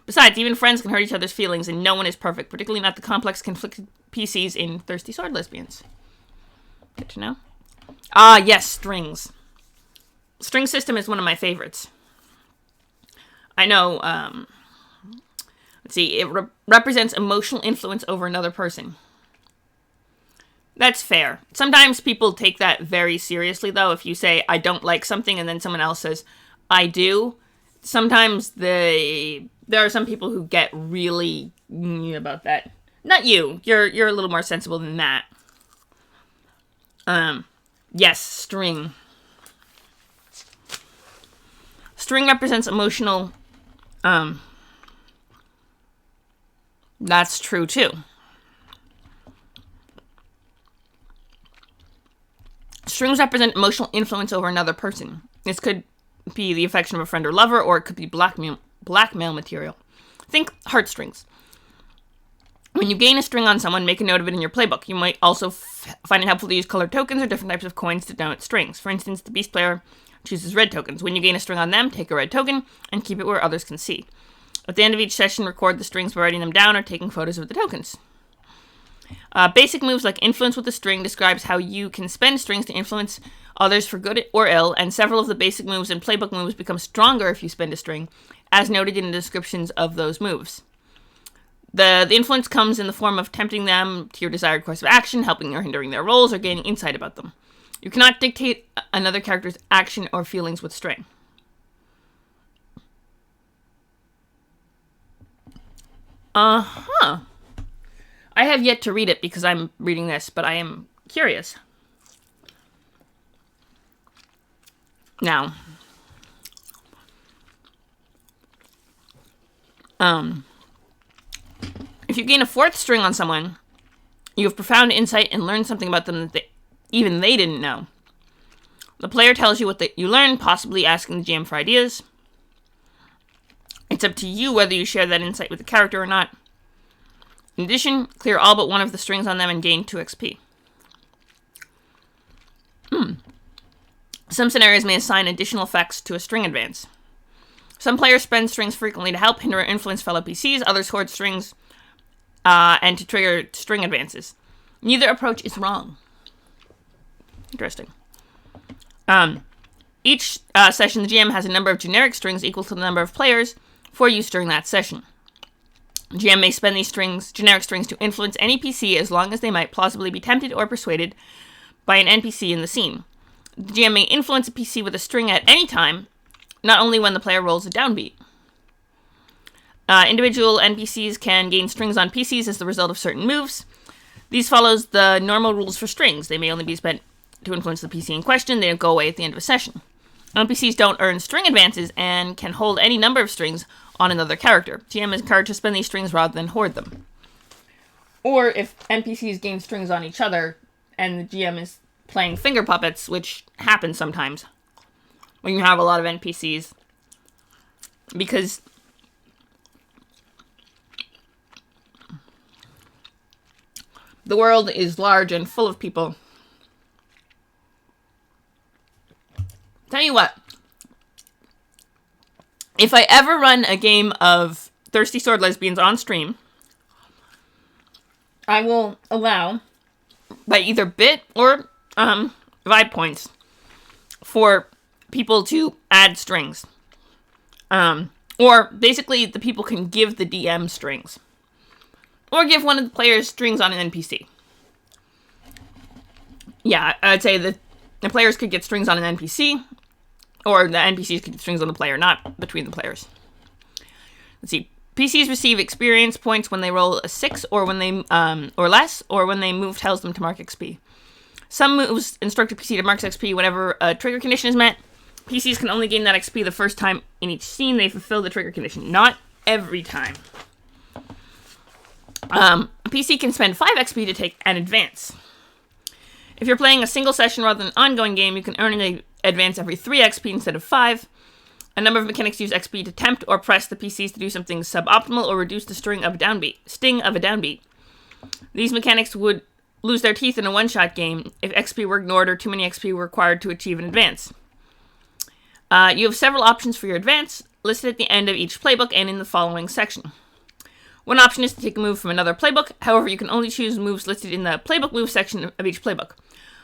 Besides, even friends can hurt each other's feelings, and no one is perfect, particularly not the complex, conflicted PCs in Thirsty Sword Lesbians. Good to know. Yes, strings. String system is one of my favorites. I know, let's see, it represents emotional influence over another person. That's fair. Sometimes people take that very seriously, though. If you say, I don't like something, and then someone else says, I do, sometimes there are some people who get really about that. Not you. You're a little more sensible than that. Yes, string. String represents emotional, that's true too. Strings represent emotional influence over another person. This could be the affection of a friend or lover, or it could be blackmail material. Think heartstrings. When you gain a string on someone, make a note of it in your playbook. You might also find it helpful to use colored tokens or different types of coins to denote strings. For instance, the beast player chooses red tokens. When you gain a string on them, take a red token and keep it where others can see. At the end of each session, record the strings by writing them down or taking photos of the tokens. Basic moves like influence with a string describes how you can spend strings to influence others for good or ill, and several of the basic moves and playbook moves become stronger if you spend a string, as noted in the descriptions of those moves. The influence comes in the form of tempting them to your desired course of action, helping or hindering their roles, or gaining insight about them. You cannot dictate another character's action or feelings with string. Uh-huh. I have yet to read it because I'm reading this, but I am curious. Now, if you gain a fourth string on someone, you have profound insight and learn something about them that even they didn't know. The player tells you what you learned, possibly asking the GM for ideas. It's up to you whether you share that insight with the character or not. In addition, clear all but one of the strings on them and gain 2 XP. Some scenarios may assign additional effects to a string advance. Some players spend strings frequently to help, hinder, or influence fellow PCs. Others hoard strings and to trigger string advances. Neither approach is wrong. Interesting. Each session, the GM has a number of generic strings equal to the number of players for use during that session. The GM may spend these generic strings to influence any PC as long as they might plausibly be tempted or persuaded by an NPC in the scene. The GM may influence a PC with a string at any time, not only when the player rolls a downbeat. Individual NPCs can gain strings on PCs as the result of certain moves. These follows the normal rules for strings. They may only be spent to influence the PC in question. They don't go away at the end of a session. NPCs don't earn string advances and can hold any number of strings on another character. GM is encouraged to spend these strings rather than hoard them. Or if NPCs gain strings on each other and the GM is playing finger puppets, which happens sometimes when you have a lot of NPCs, because the world is large and full of people. Tell you what, if I ever run a game of Thirsty Sword Lesbians on stream, I will allow, by either bit or vibe points, for people to add strings. Or basically, the people can give the DM strings. Or give one of the players strings on an NPC. Yeah, I'd say that the players could get strings on an NPC, or the NPCs could get strings on the player, not between the players. Let's see. PCs receive experience points when they roll a 6 or when they or less, or when they move tells them to mark XP. Some moves instruct a PC to mark XP whenever a trigger condition is met. PCs can only gain that XP the first time in each scene they fulfill the trigger condition, not every time. A PC can spend 5 XP to take an advance. If you're playing a single session rather than an ongoing game, you can earn an advance every 3 XP instead of 5. A number of mechanics use XP to tempt or press the PCs to do something suboptimal or reduce the sting of a downbeat. These mechanics would lose their teeth in a one-shot game if XP were ignored or too many XP were required to achieve an advance. You have several options for your advance, listed at the end of each playbook and in the following section. One option is to take a move from another playbook. However, you can only choose moves listed in the playbook move section of each playbook.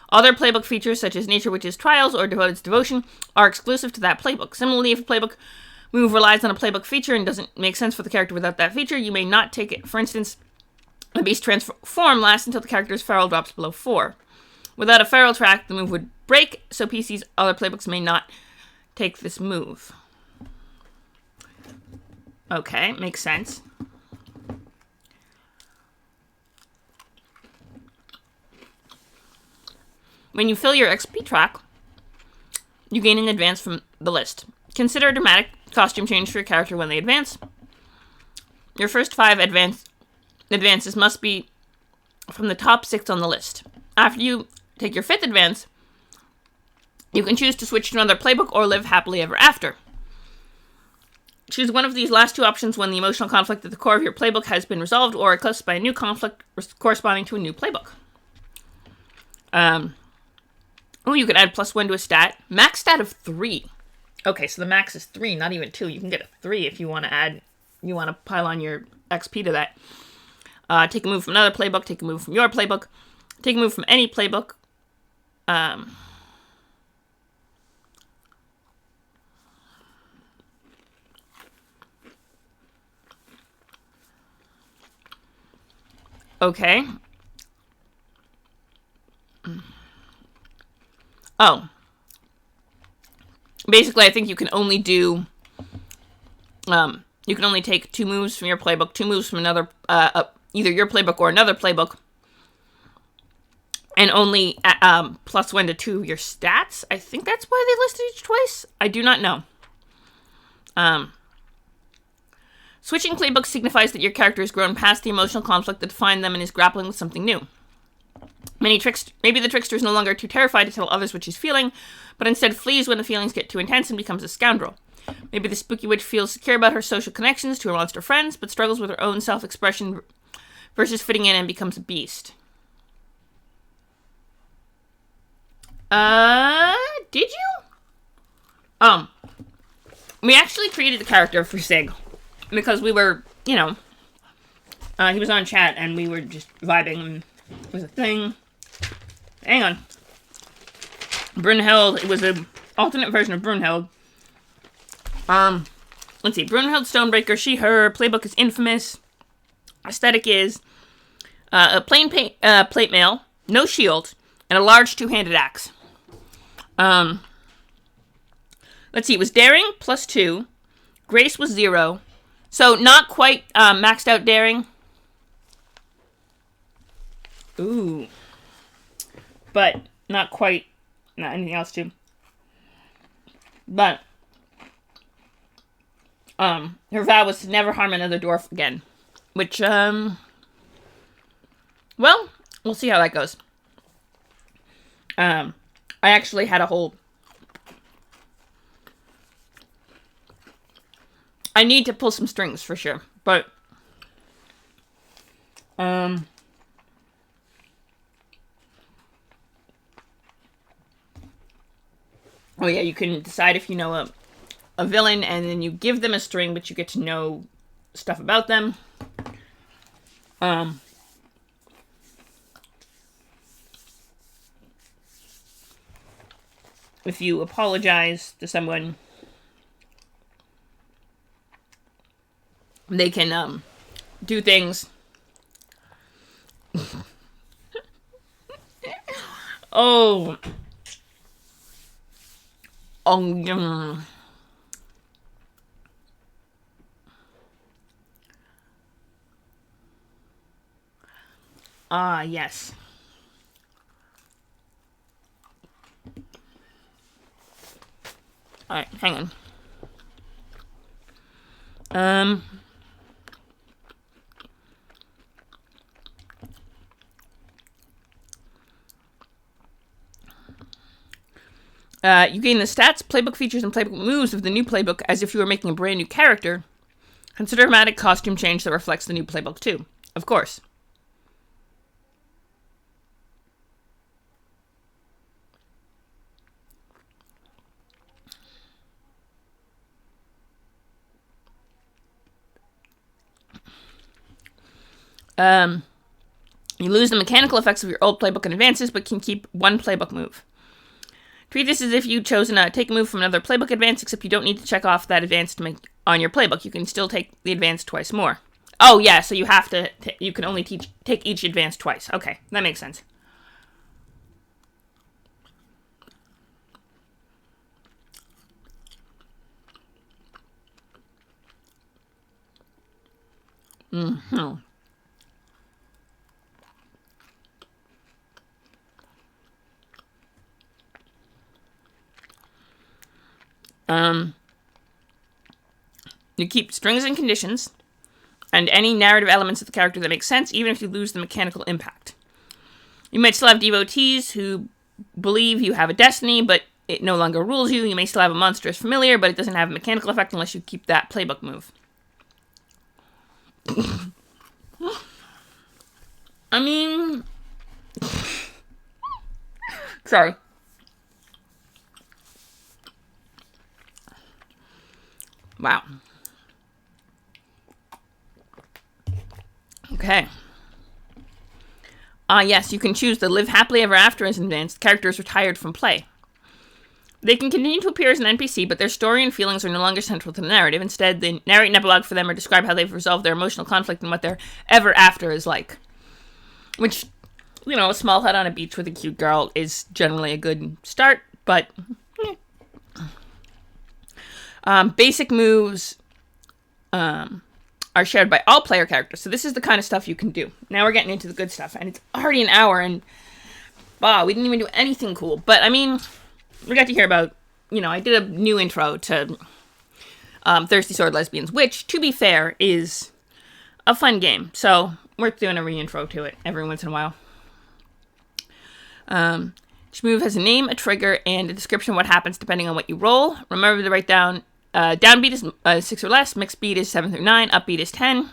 Other playbook features, such as Nature Witch's Trials or Devoted's Devotion, are exclusive to that playbook. Similarly, if a playbook move relies on a playbook feature and doesn't make sense for the character without that feature, you may not take it. For instance, the Beast Transform lasts until the character's feral drops below 4. Without a feral track, the move would break, so PC's other playbooks may not take this move. Okay, makes sense. When you fill your XP track, you gain an advance from the list. Consider a dramatic costume change for your character when they advance. Your first 5 advances must be from the top 6 on the list. After you take your 5th advance, you can choose to switch to another playbook or live happily ever after. Choose one of these last 2 options when the emotional conflict at the core of your playbook has been resolved or eclipsed by a new conflict corresponding to a new playbook. You can add +1 to a stat. Max stat of 3. Okay, so the max is 3, not even 2. You can get a 3 if you want to pile on your XP to that. Take a move from another playbook, take a move from your playbook, take a move from any playbook. Okay. Oh. Basically, I think you can only do You can only take 2 moves from your playbook, 2 moves from another, either your playbook or another playbook, and only plus 1 to 2 your stats. I think that's why they listed each twice. I do not know. Switching playbooks signifies that your character has grown past the emotional conflict that defined them and is grappling with something new. Maybe the trickster is no longer too terrified to tell others what she's feeling, but instead flees when the feelings get too intense and becomes a scoundrel. Maybe the spooky witch feels secure about her social connections to her monster friends, but struggles with her own self-expression versus fitting in and becomes a beast. Did you? We actually created the character for Sig, because we were, he was on chat, and we were just vibing, and it was a thing. Hang on. Brunhild, it was an alternate version of Brunhild. Let's see, Brunhild Stonebreaker, she, her, playbook is infamous. Aesthetic is, a plain plate mail, no shield, and a large 2-handed axe. Let's see, it was daring, plus 2. Grace was 0. So, not quite, maxed out daring. Ooh. But, not quite, not anything else too. But, her vow was to never harm another dwarf again. Which, well, we'll see how that goes. I actually had a whole... I need to pull some strings for sure, but... Oh yeah, you can decide if you know a villain, and then you give them a string, but you get to know stuff about them. If you apologize to someone, they can do things. Oh. Yes. Alright, hang on. You gain the stats, playbook features, and playbook moves of the new playbook as if you were making a brand new character. Consider a dramatic costume change that reflects the new playbook too. Of course. You lose the mechanical effects of your old playbook and advances, but can keep 1 playbook move. Treat this as if you'd chosen to take a move from another playbook advance, except you don't need to check off that advance to make on your playbook. You can still take the advance twice more. Oh, yeah, so you have to... you can only take each advance twice. Okay, that makes sense. Mm-hmm. You keep strings and conditions, and any narrative elements of the character that make sense, even if you lose the mechanical impact. You might still have devotees who believe you have a destiny, but it no longer rules you. You may still have a monstrous familiar, but it doesn't have a mechanical effect unless you keep that playbook move. I mean... Sorry. Wow. Okay. Yes, you can choose to live happily ever after as an advanced. The character is retired from play. They can continue to appear as an NPC, but their story and feelings are no longer central to the narrative. Instead, they narrate an epilogue for them or describe how they've resolved their emotional conflict and what their ever after is like. Which, a small hut on a beach with a cute girl is generally a good start, but... basic moves are shared by all player characters. So this is the kind of stuff you can do. Now we're getting into the good stuff, and it's already an hour, and wow, we didn't even do anything cool. But I mean, we got to hear about, I did a new intro to Thirsty Sword Lesbians, which, to be fair, is a fun game. So worth doing a re-intro to it every once in a while. Each move has a name, a trigger, and a description of what happens depending on what you roll. Remember to write down, downbeat is 6 or less, mixed beat is 7 through 9, upbeat is 10.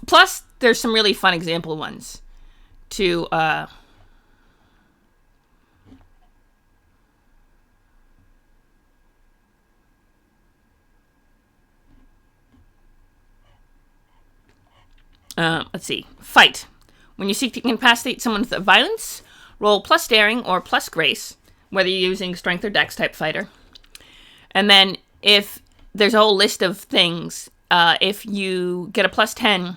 Plus, there's some really fun example ones to, let's see. Fight. When you seek to incapacitate someone with violence, roll plus daring or plus grace, whether you're using strength or dex type fighter. And then if there's a whole list of things, if you get a plus 10,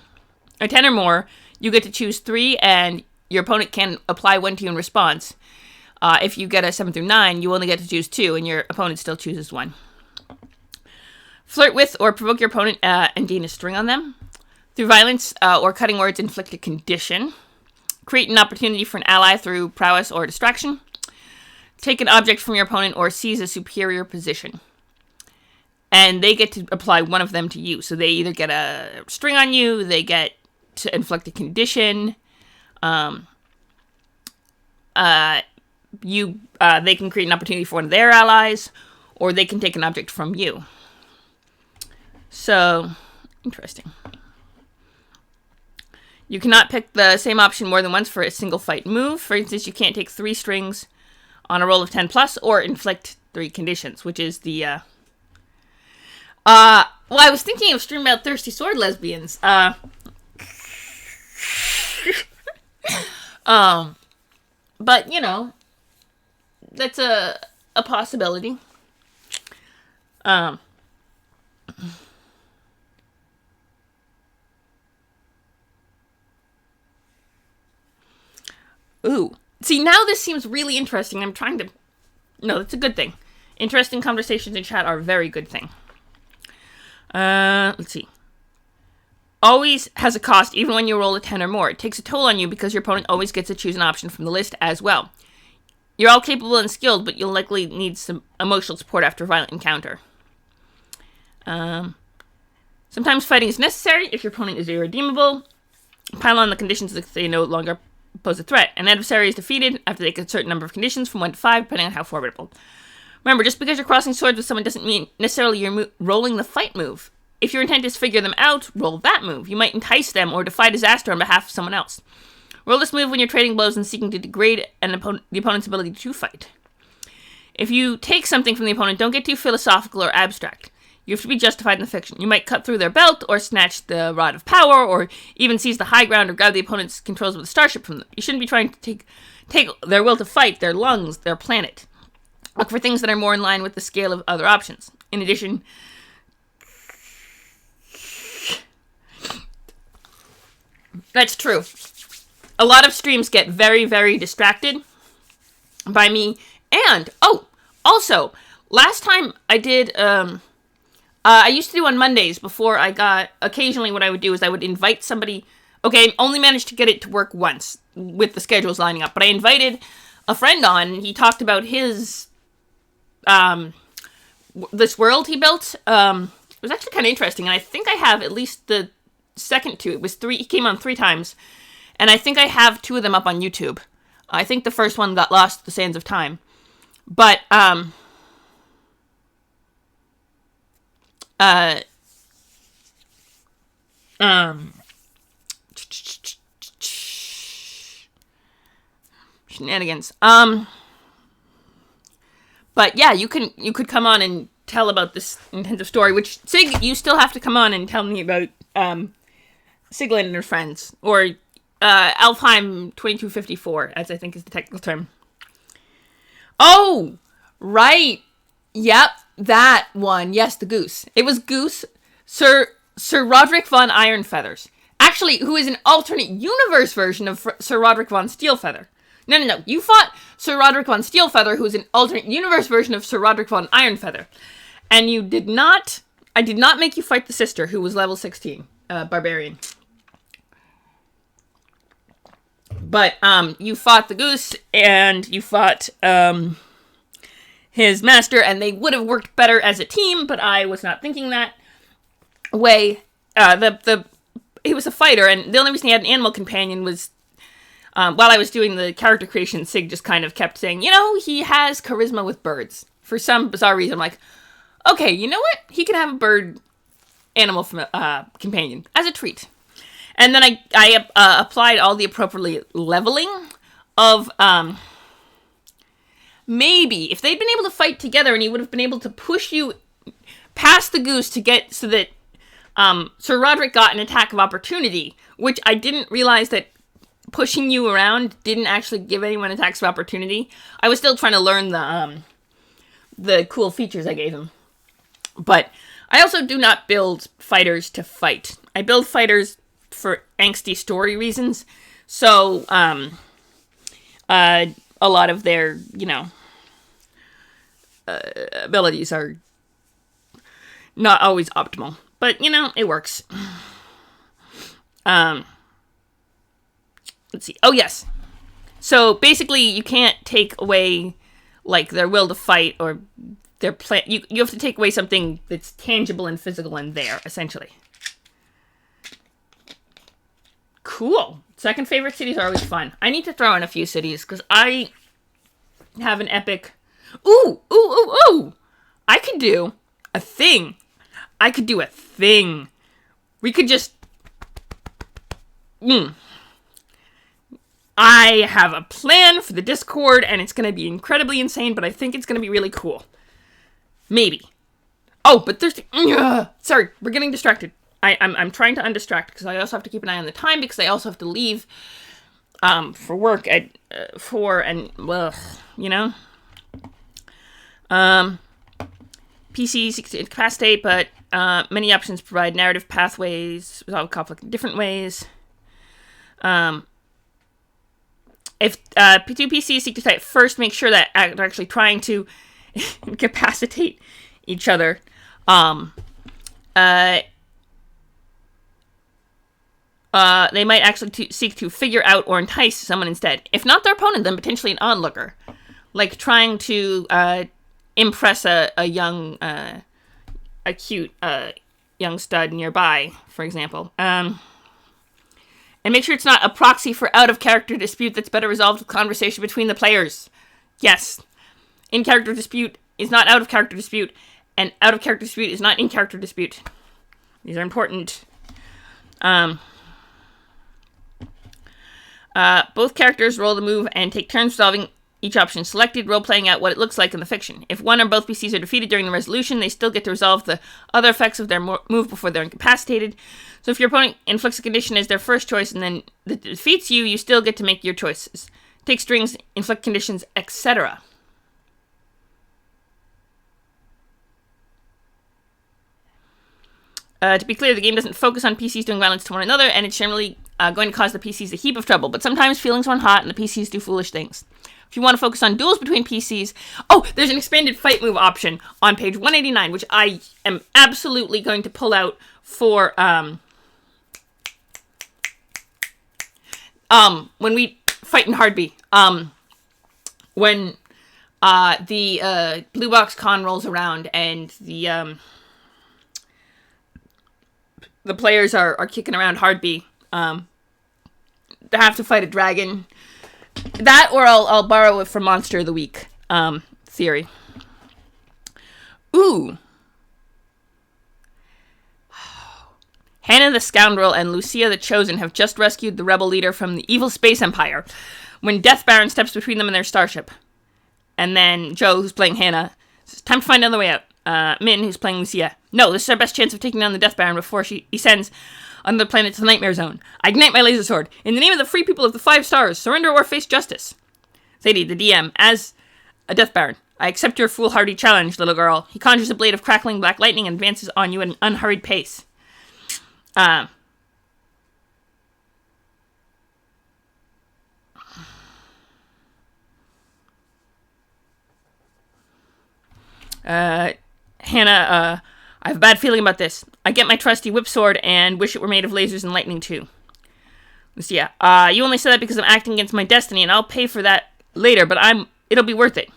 or 10 or more, you get to choose 3, and your opponent can apply 1 to you in response. If you get a 7 through 9, you only get to choose 2, and your opponent still chooses 1. Flirt with or provoke your opponent and gain a string on them. Through violence or cutting words, inflict a condition. Create an opportunity for an ally through prowess or distraction. Take an object from your opponent or seize a superior position. And they get to apply one of them to you. So they either get a string on you, they get to inflict a condition. They can create an opportunity for one of their allies, or they can take an object from you. So, interesting. You cannot pick the same option more than once for a single fight move. For instance, you can't take 3 strings on a roll of 10 plus or inflict 3 conditions, which is the, well, I was thinking of streaming about Thirsty Sword Lesbians. But, that's a possibility. Ooh. See, now this seems really interesting. No, it's a good thing. Interesting conversations in chat are a very good thing. Let's see. Always has a cost, even when you roll a 10 or more. It takes a toll on you because your opponent always gets to choose an option from the list as well. You're all capable and skilled, but you'll likely need some emotional support after a violent encounter. Sometimes fighting is necessary if your opponent is irredeemable. Pile on the conditions that they no longer pose a threat. An adversary is defeated after they get a certain number of conditions from 1 to 5, depending on how formidable. Remember, just because you're crossing swords with someone doesn't mean necessarily you're rolling the fight move. If your intent is to figure them out, roll that move. You might entice them or defy disaster on behalf of someone else. Roll this move when you're trading blows and seeking to degrade the opponent's ability to fight. If you take something from the opponent, don't get too philosophical or abstract. You have to be justified in the fiction. You might cut through their belt, or snatch the Rod of Power, or even seize the high ground or grab the opponent's controls with a starship from them. You shouldn't be trying to take their will to fight, their lungs, their planet. Look for things that are more in line with the scale of other options. In addition, that's true. A lot of streams get very, very distracted by me. And, also, last time I did, I used to do on Mondays before occasionally what I would do is I would invite somebody. Okay, I only managed to get it to work once with the schedules lining up, but I invited a friend on, and he talked about his, this world he built. It was actually kind of interesting, and I think I have at least the second 2. It was 3, he came on 3 times, and I think I have 2 of them up on YouTube. I think the first one got lost, The Sands of Time. But, shenanigans. But yeah, you could come on and tell about this intensive story, which, Sig, you still have to come on and tell me about, Sigland and her friends, or, Alfheim 2254, as I think is the technical term. Oh, right. Yep, that one. Yes, the Goose. It was Goose, Sir Roderick von Ironfeathers. Actually, who is an alternate universe version of Sir Roderick von Steelfeather. No. You fought Sir Roderick von Steelfeather, who's an alternate universe version of Sir Roderick von Ironfeather. And you did not... I did not make you fight the sister, who was level 16. Barbarian. But, you fought the goose, and you fought, his master, and they would have worked better as a team, but I was not thinking that way. He was a fighter, and the only reason he had an animal companion was, while I was doing the character creation, Sig just kind of kept saying, he has charisma with birds. For some bizarre reason, I'm like, okay, you know what? He can have a bird animal companion as a treat. And then I applied all the appropriate leveling of, maybe, if they'd been able to fight together and he would have been able to push you past the goose to get so that Sir Roderick got an attack of opportunity, which I didn't realize that pushing you around didn't actually give anyone attacks of opportunity. I was still trying to learn the cool features I gave him. But I also do not build fighters to fight. I build fighters for angsty story reasons. So, a lot of their, abilities are not always optimal. But, it works. Let's see. Oh, yes. So, basically, you can't take away, their will to fight or their plan. You have to take away something that's tangible and physical in there, essentially. Cool. Second favorite cities are always fun. I need to throw in a few cities, because I have an epic... Ooh! I could do a thing. We could just... I have a plan for the Discord, and it's going to be incredibly insane, but I think it's going to be really cool. Maybe. Oh, but there's... Sorry, we're getting distracted. I'm trying to undistract, because I also have to keep an eye on the time, because I also have to leave for work at 4, and, well, PC seeks to incapacitate, but many options provide narrative pathways, resolve conflict in different ways. If two PCs seek to fight first, make sure that they're actually trying to incapacitate each other. They might actually seek to figure out or entice someone instead. If not their opponent, then potentially an onlooker. Like trying to impress a young, a cute young stud nearby, for example. And make sure it's not a proxy for out-of-character dispute that's better resolved with conversation between the players. Yes. In-character dispute is not out-of-character dispute, and out-of-character dispute is not in-character dispute. These are important. Both characters roll the move and take turns resolving each option selected, role-playing out what it looks like in the fiction. If one or both PCs are defeated during the resolution, they still get to resolve the other effects of their move before they're incapacitated. So if your opponent inflicts a condition as their first choice and then that defeats you, you still get to make your choices. Take strings, inflict conditions, etc. To be clear, the game doesn't focus on PCs doing violence to one another, and it's generally going to cause the PCs a heap of trouble, but sometimes feelings run hot and the PCs do foolish things. If you want to focus on duels between PCs... Oh, there's an expanded fight move option on page 189, which I am absolutely going to pull out for, when we fight in Hardby. When, the, Blue Box Con rolls around and the players are kicking around Hardby, they have to fight a dragon. That, or I'll borrow it from Monster of the Week, theory. Ooh. Hannah the Scoundrel and Lucia the Chosen have just rescued the rebel leader from the evil space empire when Death Baron steps between them and their starship. And then Joe, who's playing Hannah, says, time to find another way out. Min, who's playing Lucia. No, this is our best chance of taking down the Death Baron before he sends on the planet to the Nightmare Zone. I ignite my laser sword. In the name of the free people of the 5 stars, surrender or face justice. Sadie, the DM, as a Death Baron. I accept your foolhardy challenge, little girl. He conjures a blade of crackling black lightning and advances on you at an unhurried pace. Hannah, I have a bad feeling about this. I get my trusty whip sword and wish it were made of lasers and lightning too. So yeah, you only said that because I'm acting against my destiny, and I'll pay for that later, but it'll be worth it.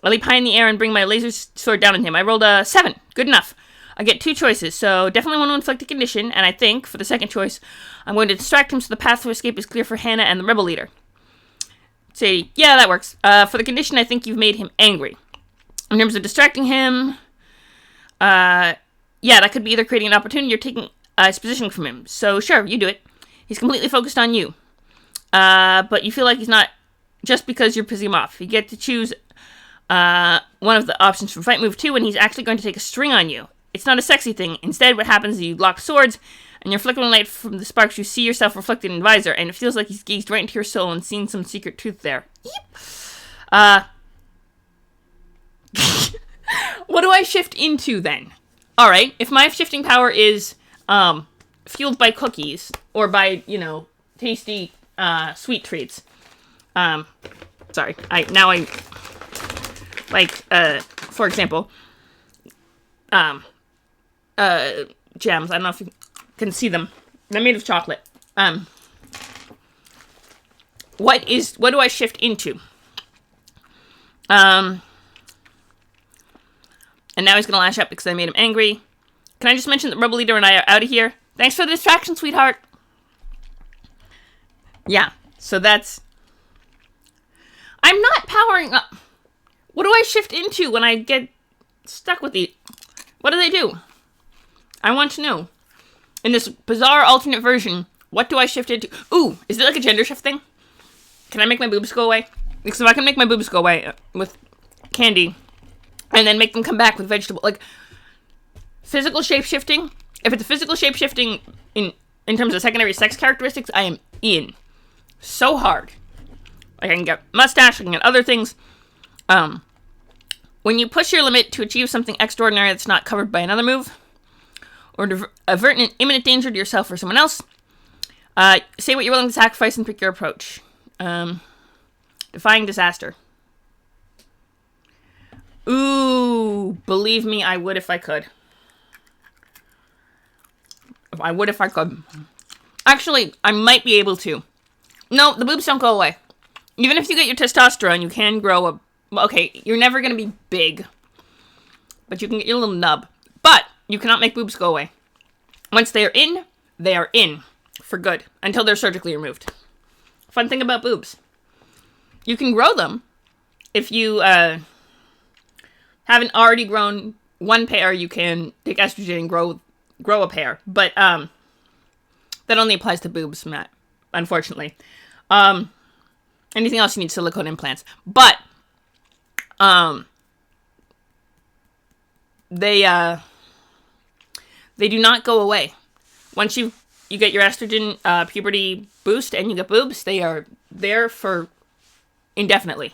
I leap high in the air and bring my laser sword down on him. I rolled a 7. Good enough. I get 2 choices, so definitely want to inflict a condition, and I think, for the second choice, I'm going to distract him so the path to escape is clear for Hannah and the rebel leader. Say, yeah, that works. For the condition, I think you've made him angry. In terms of distracting him, yeah, that could be either creating an opportunity or taking his position from him. So sure, you do it. He's completely focused on you. But you feel like he's not just because you're pissing him off. You get to choose one of the options from Fight Move 2, and he's actually going to take a string on you. It's not a sexy thing. Instead, what happens is you lock swords, and you're flickering light from the sparks. You see yourself reflected in the visor, and it feels like he's gazed right into your soul and seen some secret truth there. Yep. What do I shift into then? Alright, if my shifting power is fueled by cookies, or by, tasty sweet treats. For example, gems. I don't know if you can see them. They're made of chocolate. What do I shift into? And now he's gonna lash out because I made him angry. Can I just mention that Rebel Leader and I are out of here? Thanks for the distraction, sweetheart. Yeah, so that's... I'm not powering up. What do I shift into when I get stuck with these? What do they do? I want to know. In this bizarre alternate version, what do I shift into? Ooh, is it like a gender shift thing? Can I make my boobs go away? Because if I can make my boobs go away with candy, and then make them come back with vegetable, like, physical shape-shifting, if it's physical shape-shifting in terms of secondary sex characteristics, I am in. So hard. Like, I can get mustache, I can get other things. When you push your limit to achieve something extraordinary that's not covered by another move, or to avert an imminent danger to yourself or someone else, say what you're willing to sacrifice and pick your approach. Defying disaster. Ooh, believe me, I would if I could. If I could. Actually, I might be able to. No, the boobs don't go away. Even if you get your testosterone, you can grow a... Okay, you're never going to be big. But you can get your little nub. But you cannot make boobs go away. Once they are in, they are in. For good. Until they're surgically removed. Fun thing about boobs. You can grow them. If you haven't already grown one pair, you can take estrogen and grow a pair. But that only applies to boobs, Matt. Unfortunately. Anything else you need silicone implants. But they do not go away. Once you get your estrogen puberty boost and you get boobs, they are there for indefinitely.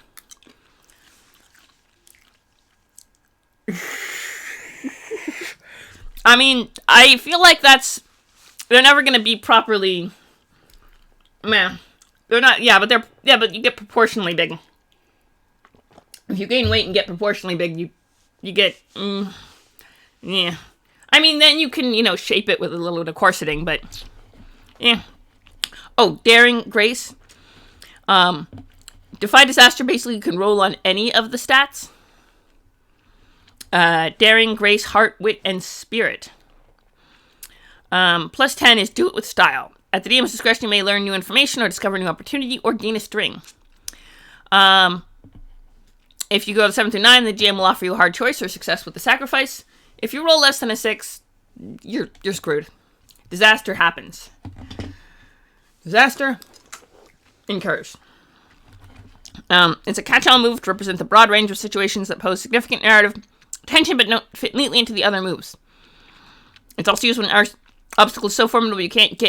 I mean, I feel like they're never gonna be properly, man. They're not, but you get proportionally big. If you gain weight and get proportionally big, you get, yeah. I mean, then you can, shape it with a little bit of corseting, but, yeah. Oh, Daring Grace. Defy Disaster, basically you can roll on any of the stats. Daring, Grace, Heart, Wit, and Spirit. Plus 10 is Do It With Style. At the DM's discretion, you may learn new information or discover a new opportunity or gain a string. If you go to 7 through 9, the GM will offer you a hard choice or success with the sacrifice. If you roll less than a 6, you're screwed. Disaster happens. Disaster incurs. It's a catch-all move to represent the broad range of situations that pose significant narrative tension but don't fit neatly into the other moves. It's also used when obstacles so formidable you can't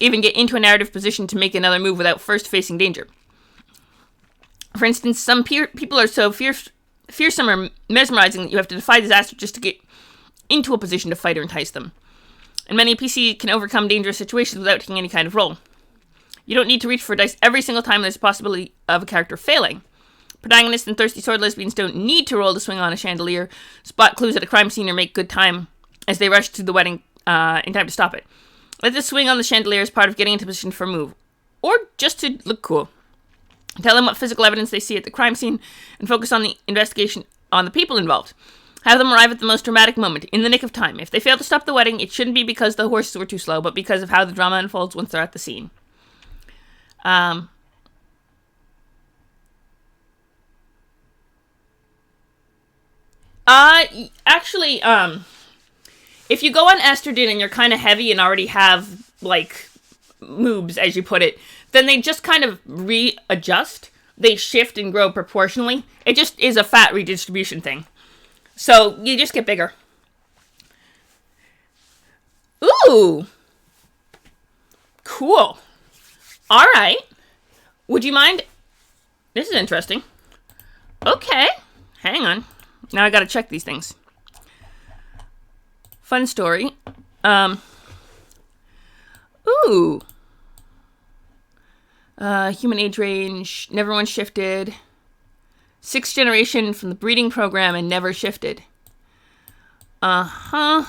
even get into a narrative position to make another move without first facing danger. For instance, some people are so fearsome or mesmerizing that you have to defy disaster just to get into a position to fight or entice them. And many PC can overcome dangerous situations without taking any kind of roll. You don't need to reach for dice every single time there's a possibility of a character failing, Protagonists and thirsty sword lesbians don't need to roll to swing on a chandelier, spot clues at a crime scene, or make good time as they rush to the wedding in time to stop it. Let the swing on the chandelier as part of getting into position for a move, or just to look cool. Tell them what physical evidence they see at the crime scene, and focus on the investigation on the people involved. Have them arrive at the most dramatic moment, in the nick of time. If they fail to stop the wedding, it shouldn't be because the horses were too slow, but because of how the drama unfolds once they're at the scene. Actually, if you go on estrogen and you're kind of heavy and already have, like, moobs, as you put it, then they just kind of readjust. They shift and grow proportionally. It just is a fat redistribution thing. So, you just get bigger. Ooh! Cool. Alright. Would you mind? This is interesting. Okay. Hang on. Now I gotta check these things. Fun story. Ooh. Human age range, never once shifted. 6th generation from the breeding program and never shifted. Uh-huh.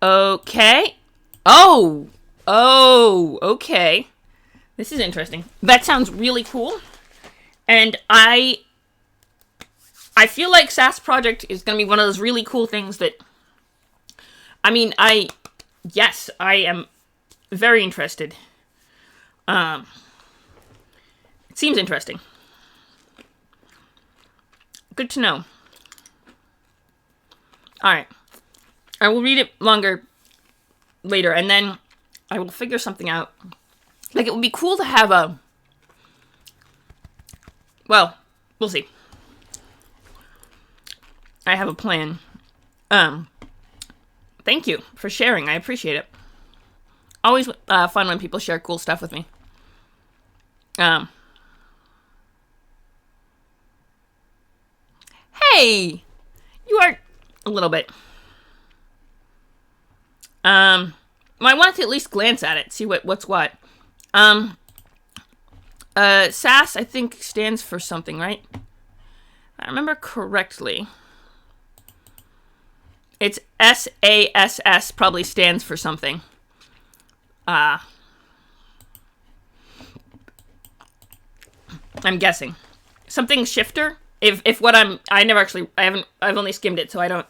Okay. Oh, okay. This is interesting. That sounds really cool. And I feel like SAS Project is going to be one of those really cool things that, I mean, yes, I am very interested. It seems interesting. Good to know. Alright. I will read it longer later, and then I will figure something out. Like, it would be cool to have a... Well, we'll see. I have a plan. Thank you for sharing. I appreciate it. Always fun when people share cool stuff with me. Hey! You are... A little bit. I wanted to at least glance at it, see what's what. SAS, I think, stands for something, right? If I remember correctly. It's SASS probably stands for something. I'm guessing. Something shifter? If what I've only skimmed it, so I don't,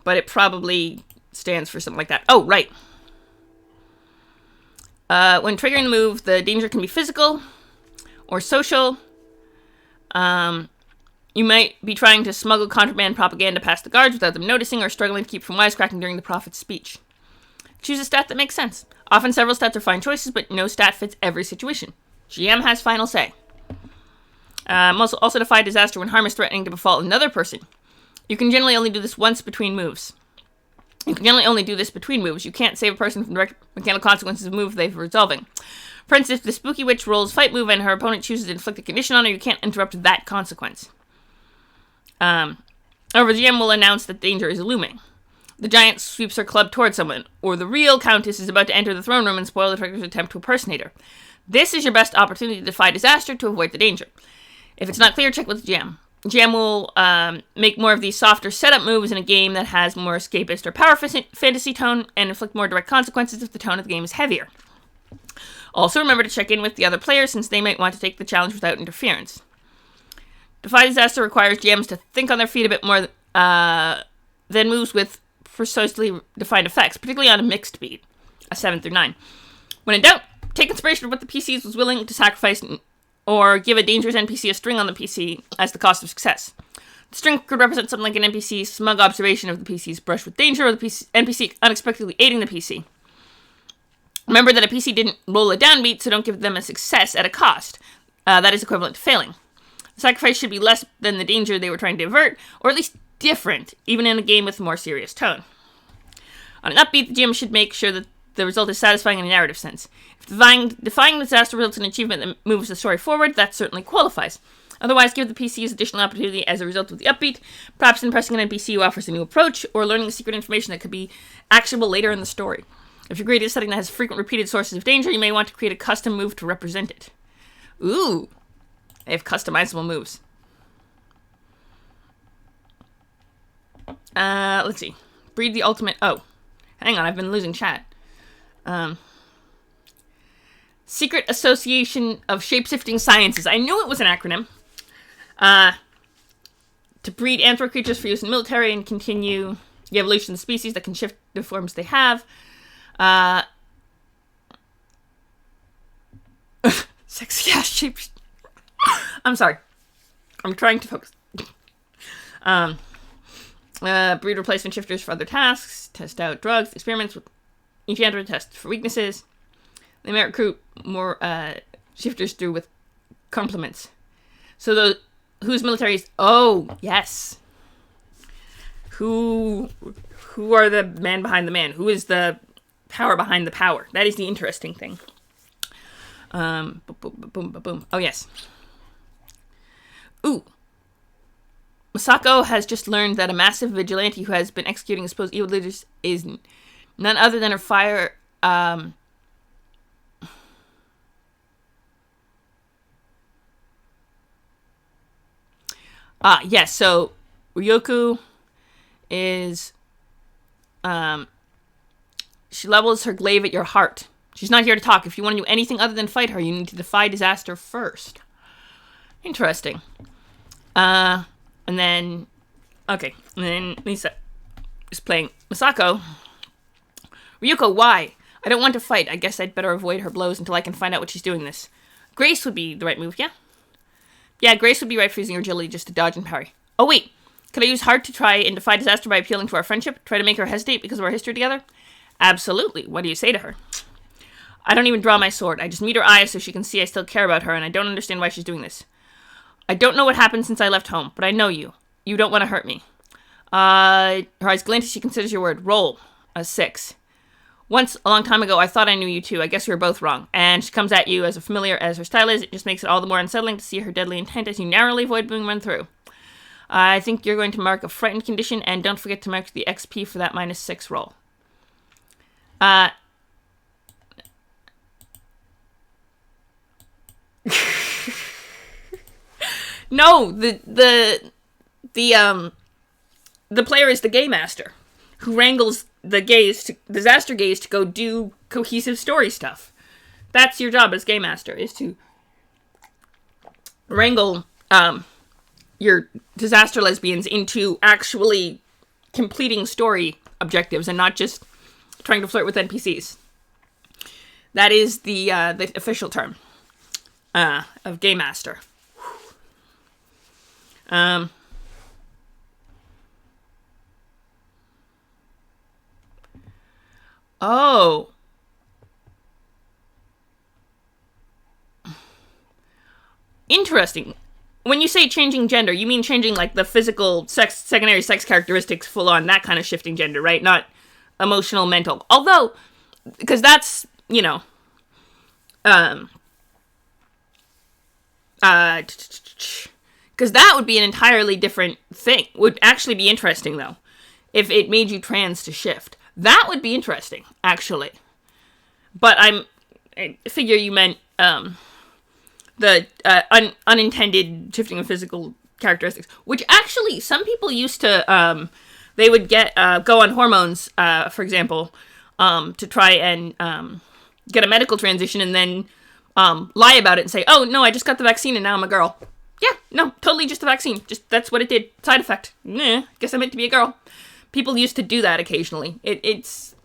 but it probably stands for something like that. Oh, right. When triggering the move, the danger can be physical or social. You might be trying to smuggle contraband propaganda past the guards without them noticing, or struggling to keep from wisecracking during the prophet's speech. Choose a stat that makes sense. Often several stats are fine choices, but no stat fits every situation. GM has final say. Also defy disaster when harm is threatening to befall another person. You can generally only do this once between moves. You can't save a person from direct mechanical consequences of a move they're resolving. For instance, if the Spooky Witch rolls fight move and her opponent chooses to inflict a condition on her, you can't interrupt that consequence. However, the GM will announce that danger is looming. The giant sweeps her club towards someone, or the real Countess is about to enter the throne room and spoil the traitor's attempt to impersonate her. This is your best opportunity to defy disaster to avoid the danger. If it's not clear, check with the GM. GM will make more of these softer setup moves in a game that has more escapist or power fantasy tone, and inflict more direct consequences if the tone of the game is heavier. Also, remember to check in with the other players, since they might want to take the challenge without interference. Defy disaster requires GMs to think on their feet a bit more than moves with precisely defined effects, particularly on a mixed beat, a 7 through 9. When in doubt, take inspiration from what the PCs was willing to sacrifice, or give a dangerous NPC a string on the PC as the cost of success. The string could represent something like an NPC's smug observation of the PC's brush with danger, or the NPC unexpectedly aiding the PC. Remember that a PC didn't roll a downbeat, so don't give them a success at a cost. That is equivalent to failing. The sacrifice should be less than the danger they were trying to avert, or at least different, even in a game with a more serious tone. On an upbeat, the GM should make sure that the result is satisfying in a narrative sense. If defying disaster results in an achievement that moves the story forward, that certainly qualifies. Otherwise, give the PCs additional opportunity as a result of the upbeat, perhaps impressing an NPC who offers a new approach, or learning secret information that could be actionable later in the story. If you're creating a setting that has frequent repeated sources of danger, you may want to create a custom move to represent it. Ooh, they have customizable moves. Let's see. Breed the ultimate... Oh, hang on, I've been losing chat. Secret Association of Shapeshifting Sciences. I knew it was an acronym. To breed anthro creatures for use in the military and continue the evolution of species that can shift the forms they have. Sexy ass shapes. I'm sorry. I'm trying to focus. Breed replacement shifters for other tasks. Test out drugs. Experiments with each android. Test for weaknesses. They may recruit more shifters through with compliments. So whose military is... Oh, yes. Who are the man behind the man? Who is the power behind the power? That is the interesting thing. Boom, boom, boom, boom, boom. Oh, yes. Ooh. Masako has just learned that a massive vigilante who has been executing supposed evil leaders is none other than her fire... yes, so Ryoku is... she levels her glaive at your heart. She's not here to talk. If you want to do anything other than fight her, you need to defy disaster first. Interesting. And then... Okay. And then Lisa is playing Masako. Ryuko, why? I don't want to fight. I guess I'd better avoid her blows until I can find out what she's doing this. Grace would be the right move, yeah? Yeah, Grace would be right for using her agility just to dodge and parry. Oh, wait. Could I use Heart to try and defy disaster by appealing to our friendship? Try to make her hesitate because of our history together? Absolutely. What do you say to her? I don't even draw my sword. I just meet her eyes so she can see I still care about her, and I don't understand why she's doing this. I don't know what happened since I left home, but I know you. You don't want to hurt me. Her eyes glint as she considers your word. Roll. A 6. Once, a long time ago, I thought I knew you too. I guess we were both wrong. And she comes at you as familiar as her style is. It just makes it all the more unsettling to see her deadly intent as you narrowly avoid being run through. I think you're going to mark a frightened condition, and don't forget to mark the XP for that -6 roll. No, the player is the game master who wrangles the disaster gaze to go do cohesive story stuff. That's your job as game master, is to wrangle your disaster lesbians into actually completing story objectives and not just trying to flirt with NPCs. That is the official term of game master. Oh. Interesting. When you say changing gender, you mean changing like the physical secondary sex characteristics full on, that kind of shifting gender, right? Not emotional, mental. Although, because that's, because that would be an entirely different thing. Would actually be interesting, though, if it made you trans to shift. That would be interesting, actually. But I figure you meant the unintended shifting of physical characteristics, which actually some people used to, they would go on hormones, for example, to try and get a medical transition and then lie about it and say, oh, no, I just got the vaccine and now I'm a girl. Yeah, no, totally just the vaccine. Just, that's what it did. Side effect. Nah, guess I meant to be a girl. People used to do that occasionally. It's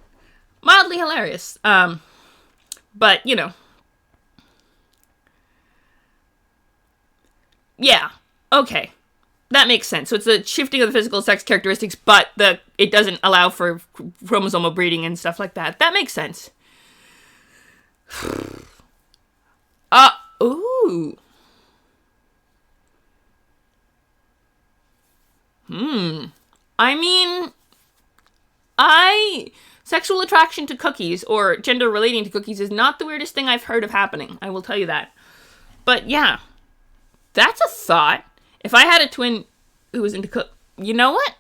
mildly hilarious. But, yeah, okay. That makes sense. So it's a shifting of the physical sex characteristics, but it doesn't allow for chromosomal breeding and stuff like that. That makes sense. Ooh. I mean, sexual attraction to cookies or gender relating to cookies is not the weirdest thing I've heard of happening. I will tell you that. But yeah. That's a thought. If I had a twin who was into you know what?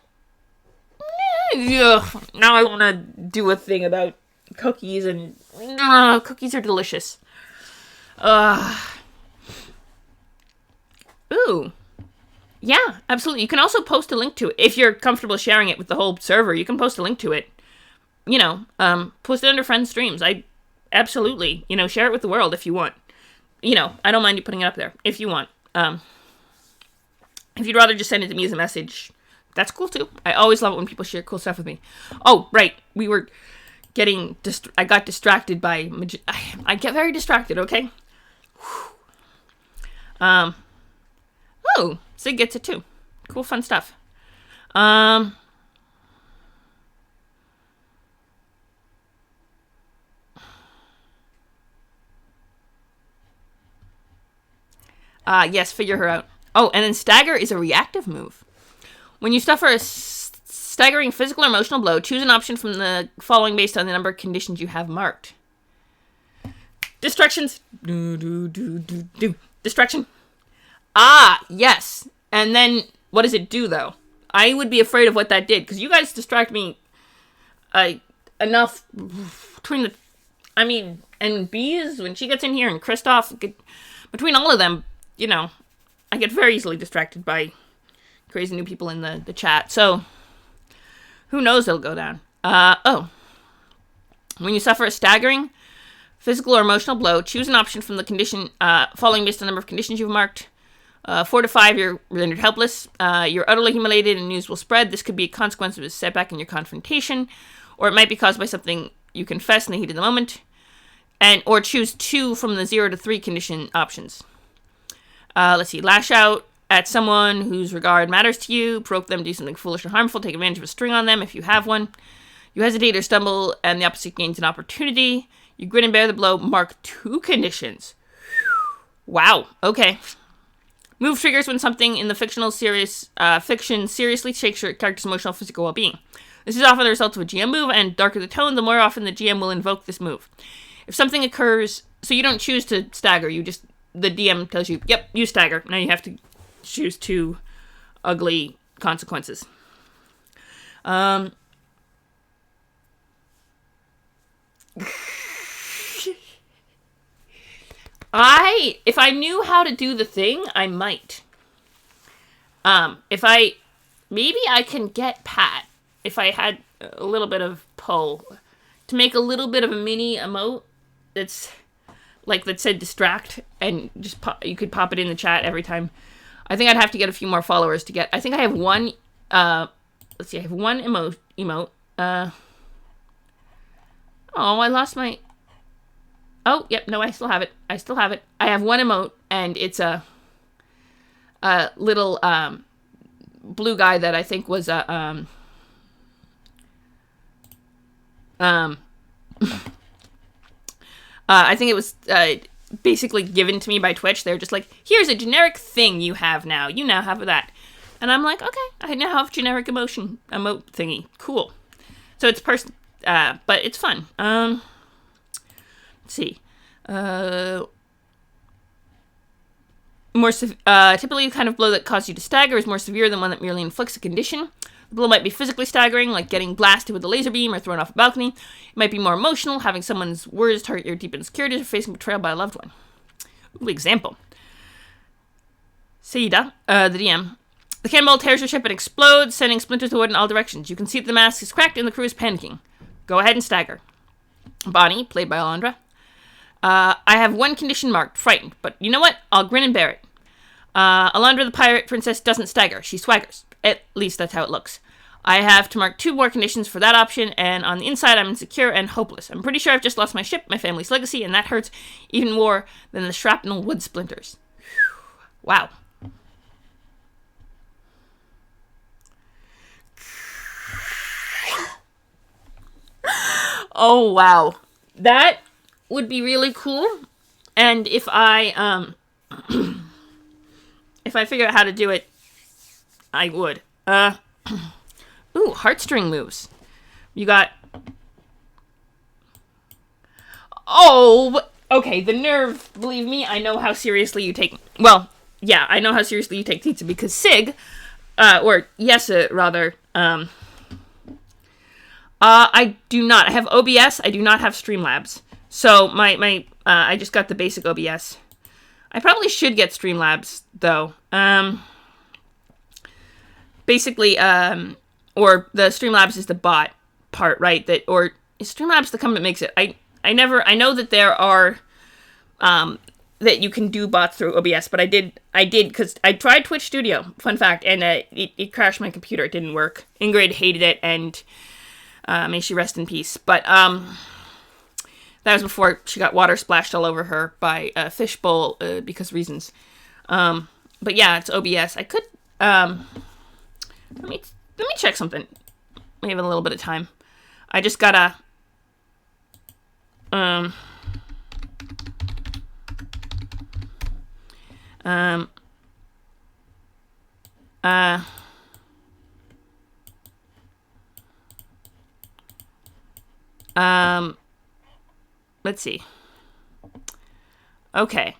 Ugh, now I want to do a thing about cookies, and cookies are delicious. Ooh. Yeah, absolutely. You can also post a link to it. If you're comfortable sharing it with the whole server, you can post a link to it. Post it under friends' streams. I absolutely, share it with the world if you want. I don't mind you putting it up there if you want. If you'd rather just send it to me as a message, that's cool too. I always love it when people share cool stuff with me. Oh, right. We were getting... I got distracted by... I get very distracted, okay? Oh, Sig gets it too. Cool, fun stuff. Yes, figure her out. Oh, and then stagger is a reactive move. When you suffer a staggering physical or emotional blow, choose an option from the following based on the number of conditions you have marked. Distractions. Distraction. Ah, yes. And then, what does it do, though? I would be afraid of what that did, because you guys distract me enough between the... and Bees, when she gets in here, and Kristoff, between all of them, I get very easily distracted by crazy new people in the chat. So, who knows it'll go down. When you suffer a staggering physical or emotional blow, choose an option from the condition following based on the number of conditions you've marked. 4 to 5, you're rendered helpless. You're utterly humiliated and news will spread. This could be a consequence of a setback in your confrontation, or it might be caused by something you confess in the heat of the moment. Or choose 2 from the 0 to 3 condition options. Let's see. Lash out at someone whose regard matters to you. Provoke them to do something foolish or harmful. Take advantage of a string on them if you have one. You hesitate or stumble, and the opposite gains an opportunity. You grin and bear the blow. Mark 2 conditions. Wow. Okay. Move triggers when something in the fiction seriously shakes your character's emotional physical well-being. This is often the result of a GM move, and darker the tone, the more often the GM will invoke this move. If something occurs... So you don't choose to stagger, the DM tells you, yep, you stagger. Now you have to choose 2 ugly consequences. If I knew how to do the thing, I might. Maybe I can get Pat, if I had a little bit of pull, to make a little bit of a mini emote that's... that said distract, and just you could pop it in the chat every time. I think I'd have to get a few more followers to get... I think I have one... let's see, I have one emote. I lost my... Oh, yep, no, I still have it. I have one emote, and it's a little blue guy that I think was a... I think it was basically given to me by Twitch. They're just like, here's a generic thing you have now. You now have that. And I'm like, okay, I now have generic emote thingy. Cool. So it's but it's fun. Let's see. Typically the kind of blow that causes you to stagger is more severe than one that merely inflicts a condition. The blow might be physically staggering, like getting blasted with a laser beam or thrown off a balcony. It might be more emotional, having someone's words target your deep insecurities or facing betrayal by a loved one. Ooh, example. Saida, the DM. The cannonball tears your ship and explodes, sending splinters of wood in all directions. You can see that the mask is cracked and the crew is panicking. Go ahead and stagger. Bonnie, played by Alondra. I have one condition marked, frightened, but you know what? I'll grin and bear it. Alondra the pirate princess doesn't stagger, she swaggers. At least that's how it looks. I have to mark 2 more conditions for that option, and on the inside I'm insecure and hopeless. I'm pretty sure I've just lost my ship, my family's legacy, and that hurts even more than the shrapnel wood splinters. Wow. Oh, wow. That would be really cool, and if I figure out how to do it, I would. Ooh, heartstring moves. You got... Oh, okay, the nerve. Believe me, I know how seriously you take... Well, yeah, I know how seriously you take Titsa because Sig, or Yesa rather, I do not. I have OBS. I do not have Streamlabs. So I just got the basic OBS. I probably should get Streamlabs though. Basically, or the Streamlabs is the bot part, right? That or is Streamlabs the company that makes it? I know that there are that you can do bots through OBS, but I did because I tried Twitch Studio. Fun fact, and it crashed my computer. It didn't work. Ingrid hated it, and may she rest in peace. But that was before she got water splashed all over her by a fishbowl because reasons. But yeah, it's OBS. I could let me check something. We have a little bit of time. I just gotta let's see. Okay.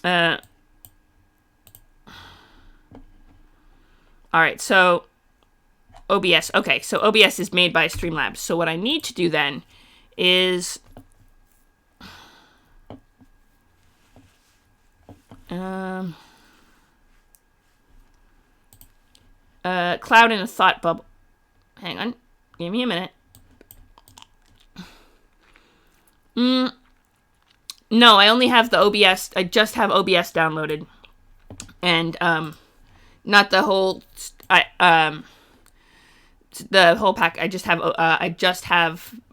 All right, so OBS. Okay, so OBS is made by Streamlabs. So what I need to do then is cloud in a thought bubble. Hang on. Give me a minute. No, I only have the OBS. I just have OBS downloaded. And not the whole the whole pack. I just have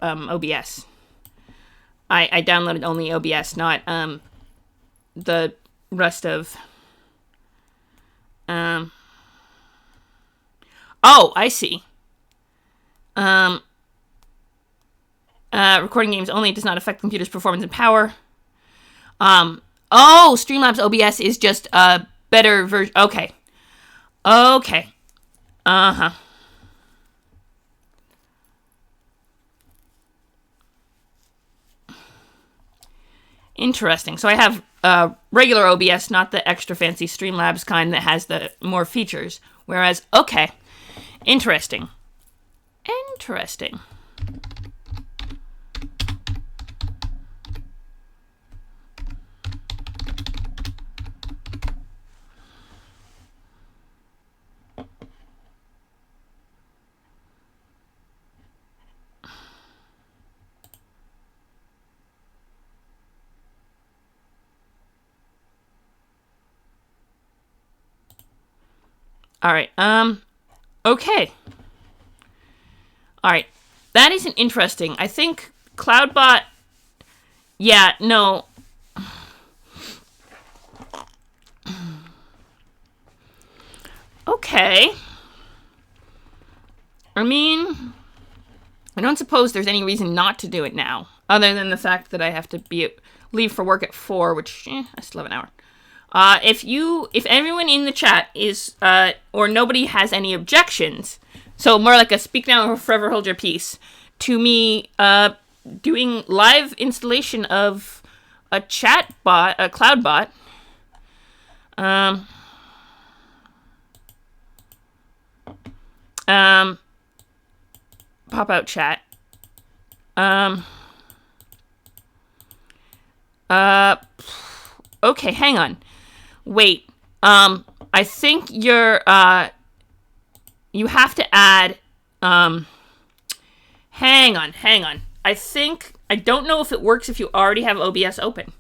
OBS. I downloaded only OBS, not the rest of oh, I see. Recording games only does not affect the computer's performance and power. Oh, Streamlabs OBS is just a better version. Okay. Uh-huh. Interesting. So I have regular OBS, not the extra fancy Streamlabs kind that has the more features. Whereas, okay. Interesting. All right. Okay. All right. That isn't interesting. I think Cloudbot. Yeah. No. Okay. I mean, I don't suppose there's any reason not to do it now, other than the fact that I have to leave for work at 4, which I still have an hour. If everyone in the chat is, or nobody has any objections, so more like a speak now or forever hold your peace, to me, doing live installation of a chat bot, a cloud bot, pop out chat, okay, hang on. Wait, I think you have to add, hang on. I don't know if it works if you already have OBS open.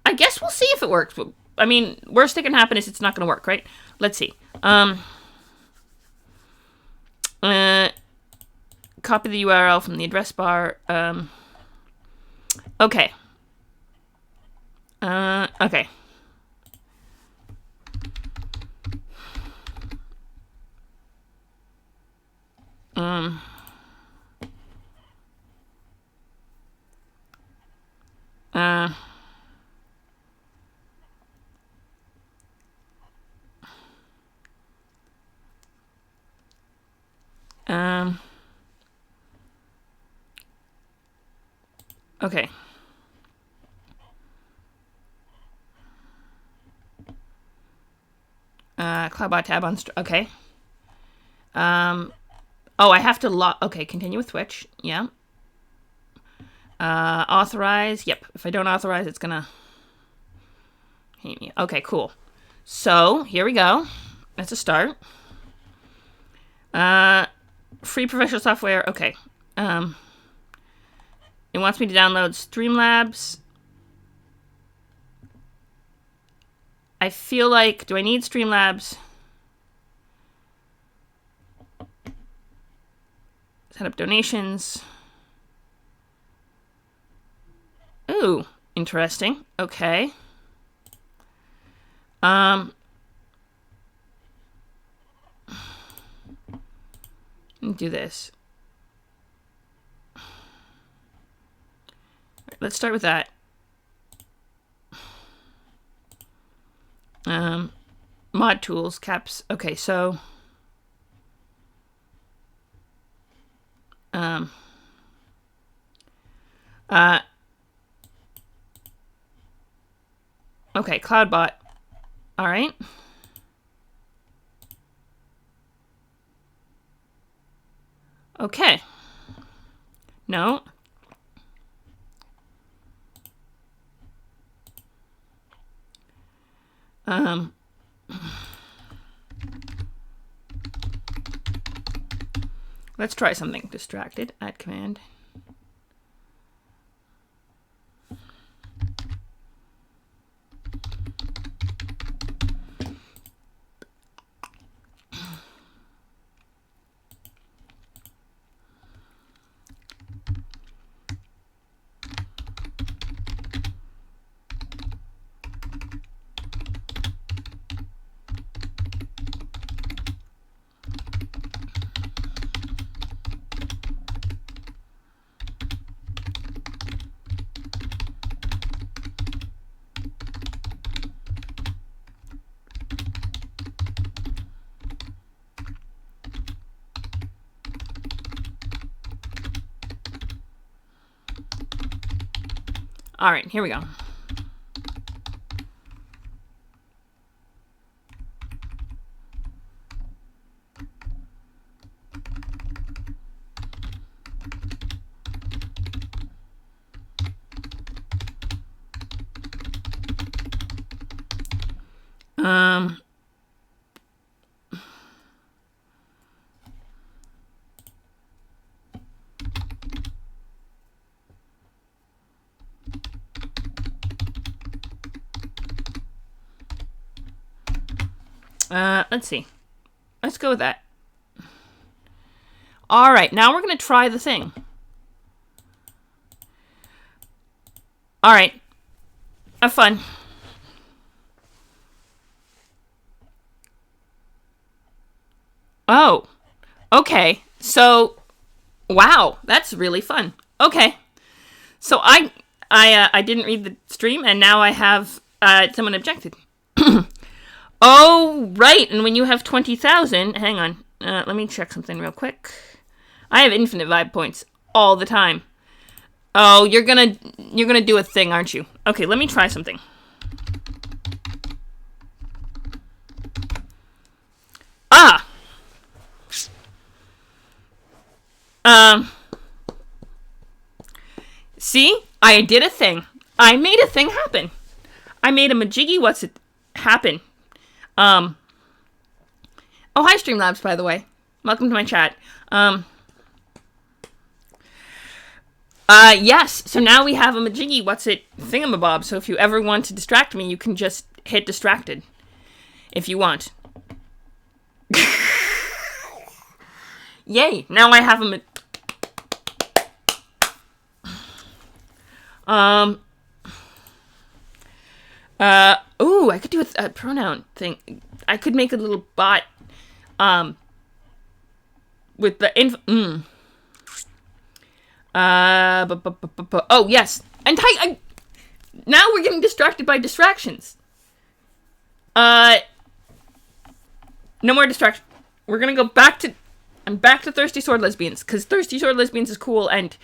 I guess we'll see if it works. But, I mean, worst that can happen is it's not going to work, right? Let's see. Copy the URL from the address bar. Okay. Okay. Okay. Cloudbot tab on... Okay. Oh, I have to okay, continue with Twitch. Yeah. Authorize. Yep. If I don't authorize, it's gonna hate me. Okay, cool. So, here we go. That's a start. Free professional software. Okay. It wants me to download Streamlabs. I feel like... Do I need Streamlabs? Set up donations. Ooh, interesting. Okay. Let me do this. Let's start with that. Mod tools, caps. Okay, so... Okay, Cloudbot. All right. Okay. No. Let's try something. Distracted. Add command. All right, here we go. Let's see. Let's go with that. All right, now we're going to try the thing. All right. Have fun. Oh. Okay. So, wow, that's really fun. Okay. So I didn't read the stream, and now I have someone objected. Oh, right. And when you have 20,000, hang on. Let me check something real quick. I have infinite vibe points all the time. Oh, you're gonna do a thing, aren't you? Okay, let me try something. Ah. See? I did a thing. I made a thing happen. I made a majiggy what's it happen. Oh, hi, Streamlabs, by the way. Welcome to my chat. Yes, so now we have a majiggy what's it thingamabob, so if you ever want to distract me, you can just hit distracted. If you want. Yay, now I have a ooh, I could do a pronoun thing. I could make a little bot, with the oh, yes. And now we're getting distracted by distractions. No more distraction. We're gonna go back to... I'm back to Thirsty Sword Lesbians, because Thirsty Sword Lesbians is cool, and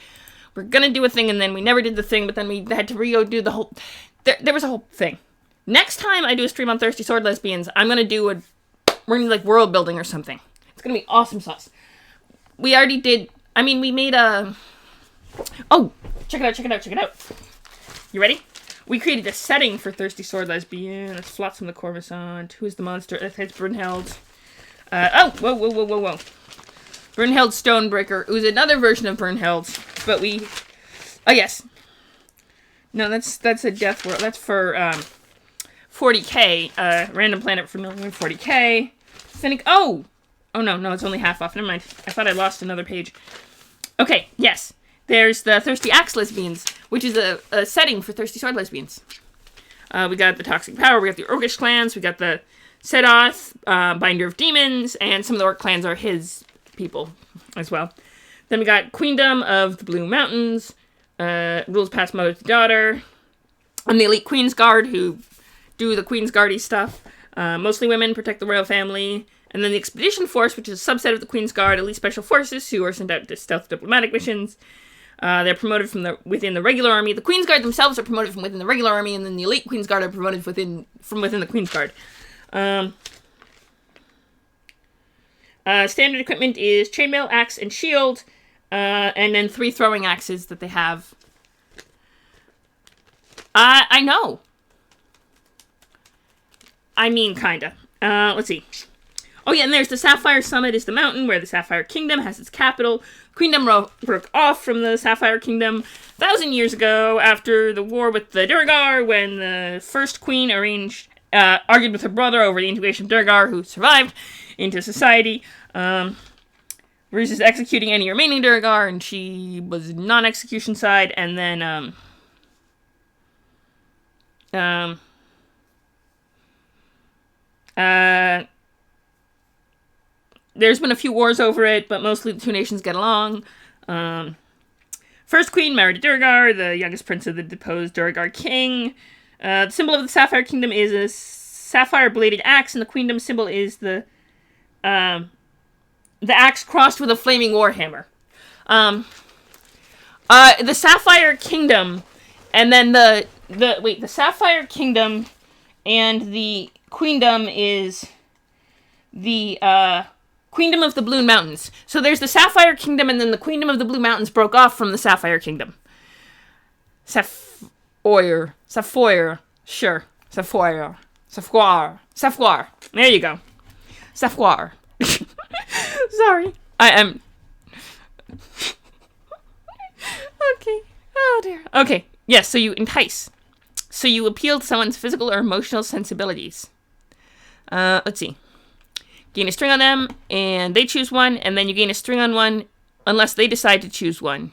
we're gonna do a thing, and then we never did the thing, but then we had to do the whole... There was a whole thing. Next time I do a stream on Thirsty Sword Lesbians, I'm gonna do We're gonna do like world building or something. It's gonna be awesome sauce. We already did. I mean, we made a. Oh, check it out. You ready? We created a setting for Thirsty Sword Lesbian. It's Flotsam the Corvisant. Who's the monster? It's Brunhild. Whoa. Brunhild Stonebreaker. It was another version of Brunhild, but we... Oh, yes. No, that's a Death World. That's for 40k. Random Planet for 40k. Cynic... Oh, no, it's only half off. Never mind. I thought I lost another page. Okay, yes. There's the Thirsty Axe Lesbians, which is a setting for Thirsty Sword Lesbians. We got the Toxic Power, we got the Orcish clans, we got the Sedoth, Binder of Demons, and some of the Orc clans are his people as well. Then we got Queendom of the Blue Mountains, rules passed mother to daughter, and the Elite Queen's Guard, who do the Queen's Guardy stuff. Mostly women, protect the royal family. And then the Expedition Force, which is a subset of the Queen's Guard, Elite Special Forces, who are sent out to stealth diplomatic missions. They're promoted from within the regular army. The Queen's Guard themselves are promoted from within the regular army, and then the Elite Queen's Guard are promoted from within the Queen's Guard. Standard equipment is chainmail, axe, and shield, and then 3 throwing axes that they have. I know. I mean, kinda. Let's see. Oh yeah, and there's the Sapphire Summit is the mountain where the Sapphire Kingdom has its capital. Queendom broke off from the Sapphire Kingdom 1,000 years ago after the war with the Duergar, when the first queen argued with her brother over the integration of Duergar, who survived, into society. Versus executing any remaining Duergar, and she was non-execution side, and then, there's been a few wars over it, but mostly the two nations get along. First queen married a Duergar, the youngest prince of the deposed Duergar king. The symbol of the Sapphire Kingdom is a sapphire-bladed axe, and the queendom symbol is the axe crossed with a flaming warhammer. The Sapphire Kingdom, and then the Sapphire Kingdom and the queendom is the, Queendom of the Blue Mountains. So there's the Sapphire Kingdom, and then the Queendom of the Blue Mountains broke off from the Sapphire Kingdom. Sapphire. Sure. Sapphire. There you go. Sapphire. Sorry. I am... Okay. Oh, dear. Okay. Yes, so you entice. So you appeal to someone's physical or emotional sensibilities. Let's see. Gain a string on them, and they choose one, and then you gain a string on one, unless they decide to choose one.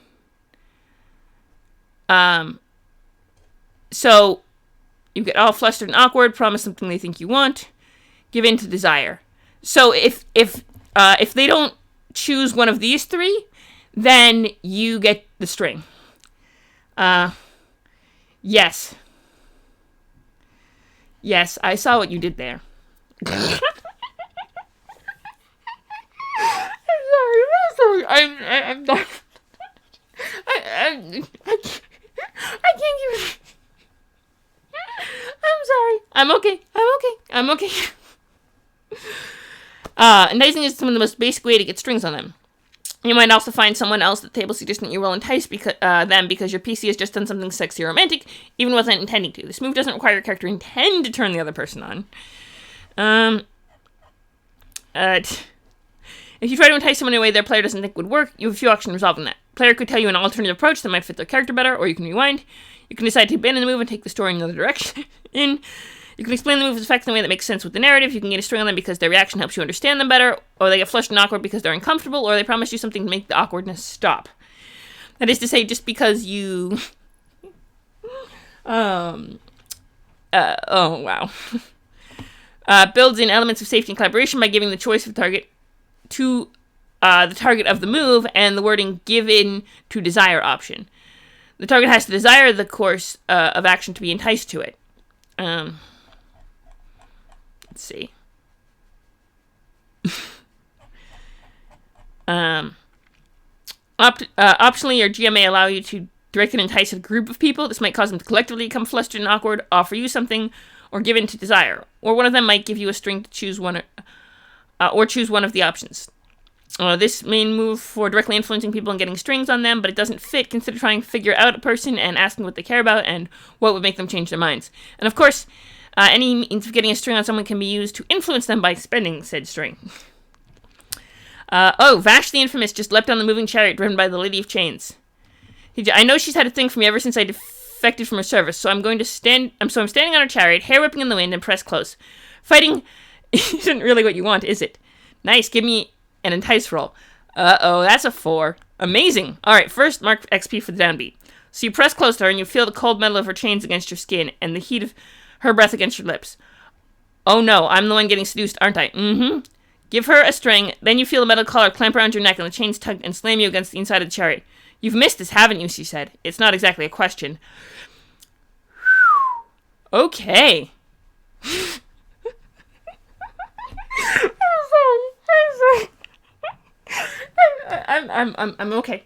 So, you get all flustered and awkward, promise something they think you want, give in to desire. So, if they don't choose one of these 3, then you get the string. Yes. Yes, I saw what you did there. I'm not. I can't even. I'm sorry. I'm okay. Enticing is some of the most basic way to get strings on them. You might also find someone else at the table suggesting that you will entice them because your PC has just done something sexy or romantic, even without intending to. This move doesn't require your character to intend to turn the other person on. If you try to entice someone in a way their player doesn't think would work, you have a few options resolving that. Player could tell you an alternative approach that might fit their character better, or you can rewind. You can decide to abandon the move and take the story in another direction. You can explain the move's effects in a way that makes sense with the narrative. You can gain a string on them because their reaction helps you understand them better, or they get flushed and awkward because they're uncomfortable, or they promise you something to make the awkwardness stop. That is to say, just because you... oh, wow. Builds in elements of safety and collaboration by giving the choice of target to the target of the move and the wording give in to desire option. The target has to desire the course of action to be enticed to it. Let's see. Optionally, your GM may allow you to direct and entice a group of people. This might cause them to collectively become flustered and awkward, offer you something, or give in to desire. Or one of them might give you a string to choose one or choose one of the options. This may move for directly influencing people and getting strings on them, but it doesn't fit. Consider trying to figure out a person and asking what they care about and what would make them change their minds. And of course, any means of getting a string on someone can be used to influence them by spending said string. Vash the Infamous just leapt on the moving chariot driven by the Lady of Chains. I know she's had a thing for me ever since I defected from her service, so I'm standing on her chariot, hair whipping in the wind, and pressed close. Fighting isn't really what you want, is it? Nice, give me an entice roll. That's a 4. Amazing. Alright, first mark XP for the downbeat. So you press close to her and you feel the cold metal of her chains against your skin and the heat of her breath against your lips. Oh no, I'm the one getting seduced, aren't I? Mm-hmm. Give her a string, then you feel the metal collar clamp around your neck and the chains tug and slam you against the inside of the chariot. You've missed this, haven't you, she said. It's not exactly a question. Okay. I'm okay.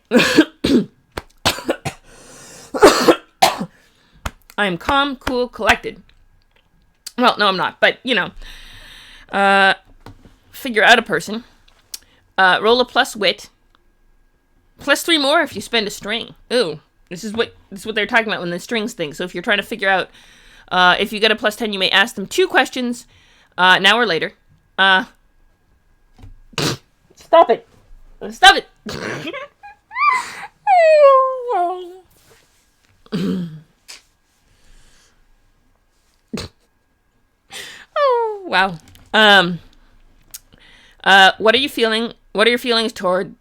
I am calm, cool, collected. Well, no, I'm not, but, figure out a person. Roll a plus wit. Plus 3 more if you spend a string. Ooh, this is what they're talking about when the strings thing. So if you're trying to figure out, if you get a plus 10, you may ask them 2 questions, now or later. Stop it. Stop it. Oh, wow. What are you feeling? What are your feelings toward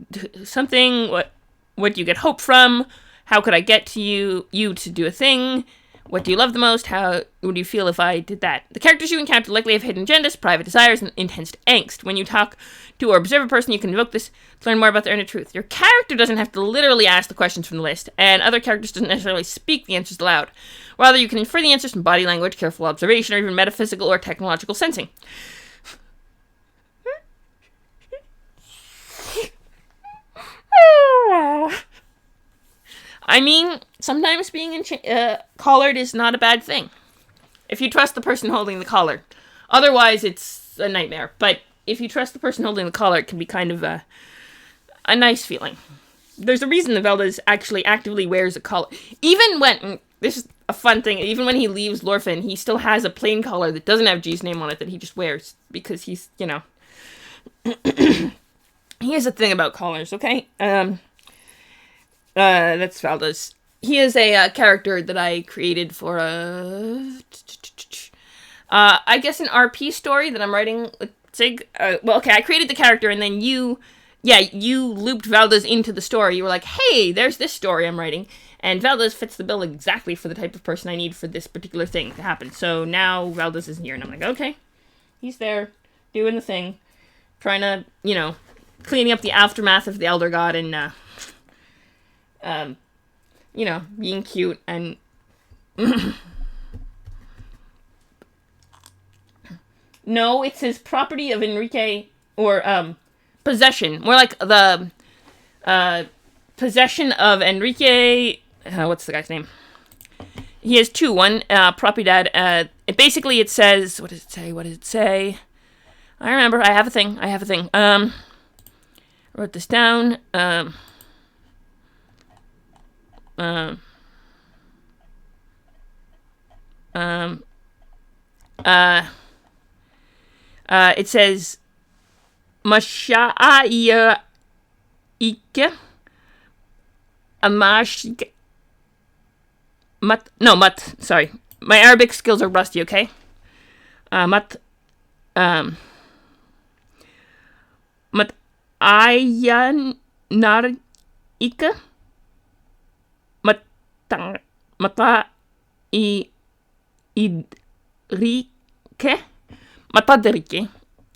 something? What do you get hope from? How could I get to you to do a thing? What do you love the most? How would you feel if I did that? The characters you encounter likely have hidden agendas, private desires, and intense angst. When you talk to or observe a person, you can invoke this to learn more about their inner truth. Your character doesn't have to literally ask the questions from the list, and other characters don't necessarily speak the answers aloud. Rather, you can infer the answers from body language, careful observation, or even metaphysical or technological sensing. I mean, sometimes being collared is not a bad thing. If you trust the person holding the collar. Otherwise, it's a nightmare. But if you trust the person holding the collar, it can be kind of a nice feeling. There's a reason that Veldas actually actively wears a collar. Even when, this is a fun thing, even when he leaves Lorphin, he still has a plain collar that doesn't have G's name on it that he just wears. Because he's, he has a thing about collars, okay? That's Veldas. He is a character that I created for I guess an RP story that I'm writing with Sig. I created the character and then you looped Veldas into the story. You were like, hey, there's this story I'm writing. And Veldas fits the bill exactly for the type of person I need for this particular thing to happen. So now Veldas is here and I'm like, okay, he's there, doing the thing, trying to, cleaning up the aftermath of the Elder God and, being cute and no, it says property of Enrique or possession. More like the possession of Enrique. What's the guy's name? He has 2. One, propiedad. It says, what does it say? I remember. I have a thing. Wrote this down. It says Masha'aya Ike Amash Mat, sorry. My Arabic skills are rusty, okay? Mat Ayan Nar Ike Mata Matadrike.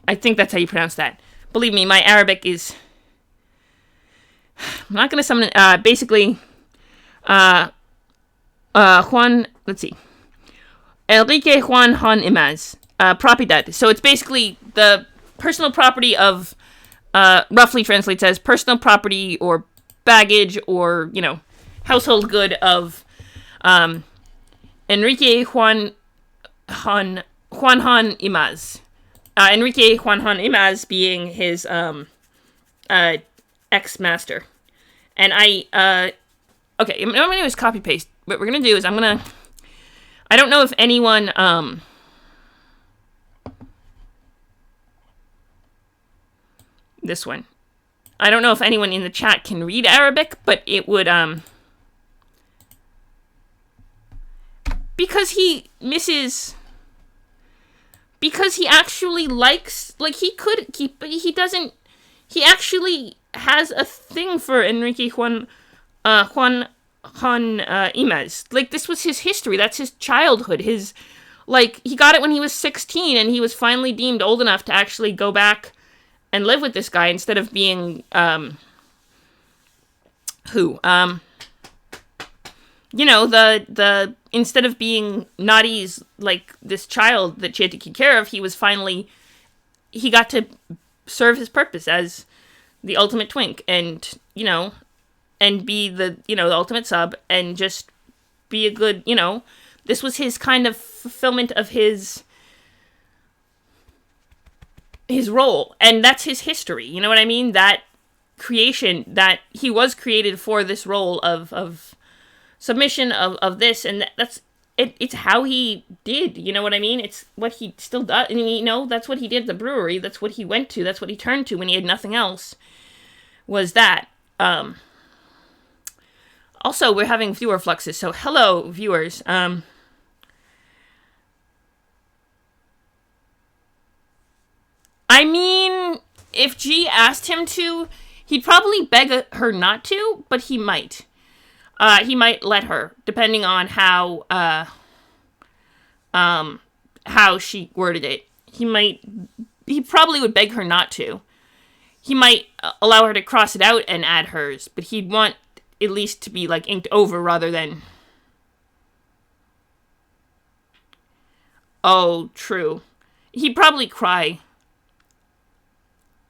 I think that's how you pronounce that. Believe me, my Arabic is... I'm not going to summon... basically... Juan... Let's see. Enrique Juan Imaz. Propiedad. So it's basically the personal property of... roughly translates as personal property or baggage or, household good of... Enrique Juan Imaz. Enrique Juanjon Imaz being his ex-master. And okay, I'm going to do is copy paste. What we're going to do is I don't know if anyone, this one. I don't know if anyone in the chat can read Arabic, but it would, because he actually likes, like, he actually has a thing for Enrique Juan Imaz. Like, this was his history, that's his childhood, he got it when he was 16, and he was finally deemed old enough to actually go back and live with this guy instead of being, instead of being Nadi's, like, this child that she had to take care of, he got to serve his purpose as the ultimate twink, and, and be the ultimate sub, and just be a good, this was his kind of fulfillment of his role, and that's his history, you know what I mean? That creation, that he was created for this role of submission, of this, and that's it. It's how he did, you know what I mean? It's what he still does, and that's what he did at the brewery, that's what he went to, that's what he turned to when he had nothing else, was that. Also, we're having viewer fluxes, so hello, viewers. I mean, if G asked him to, he'd probably beg her not to, but he might. He might let her, depending on how she worded it. He probably would beg her not to. He might allow her to cross it out and add hers, but he'd want at least to be, like, inked over rather than... Oh, true. He'd probably cry.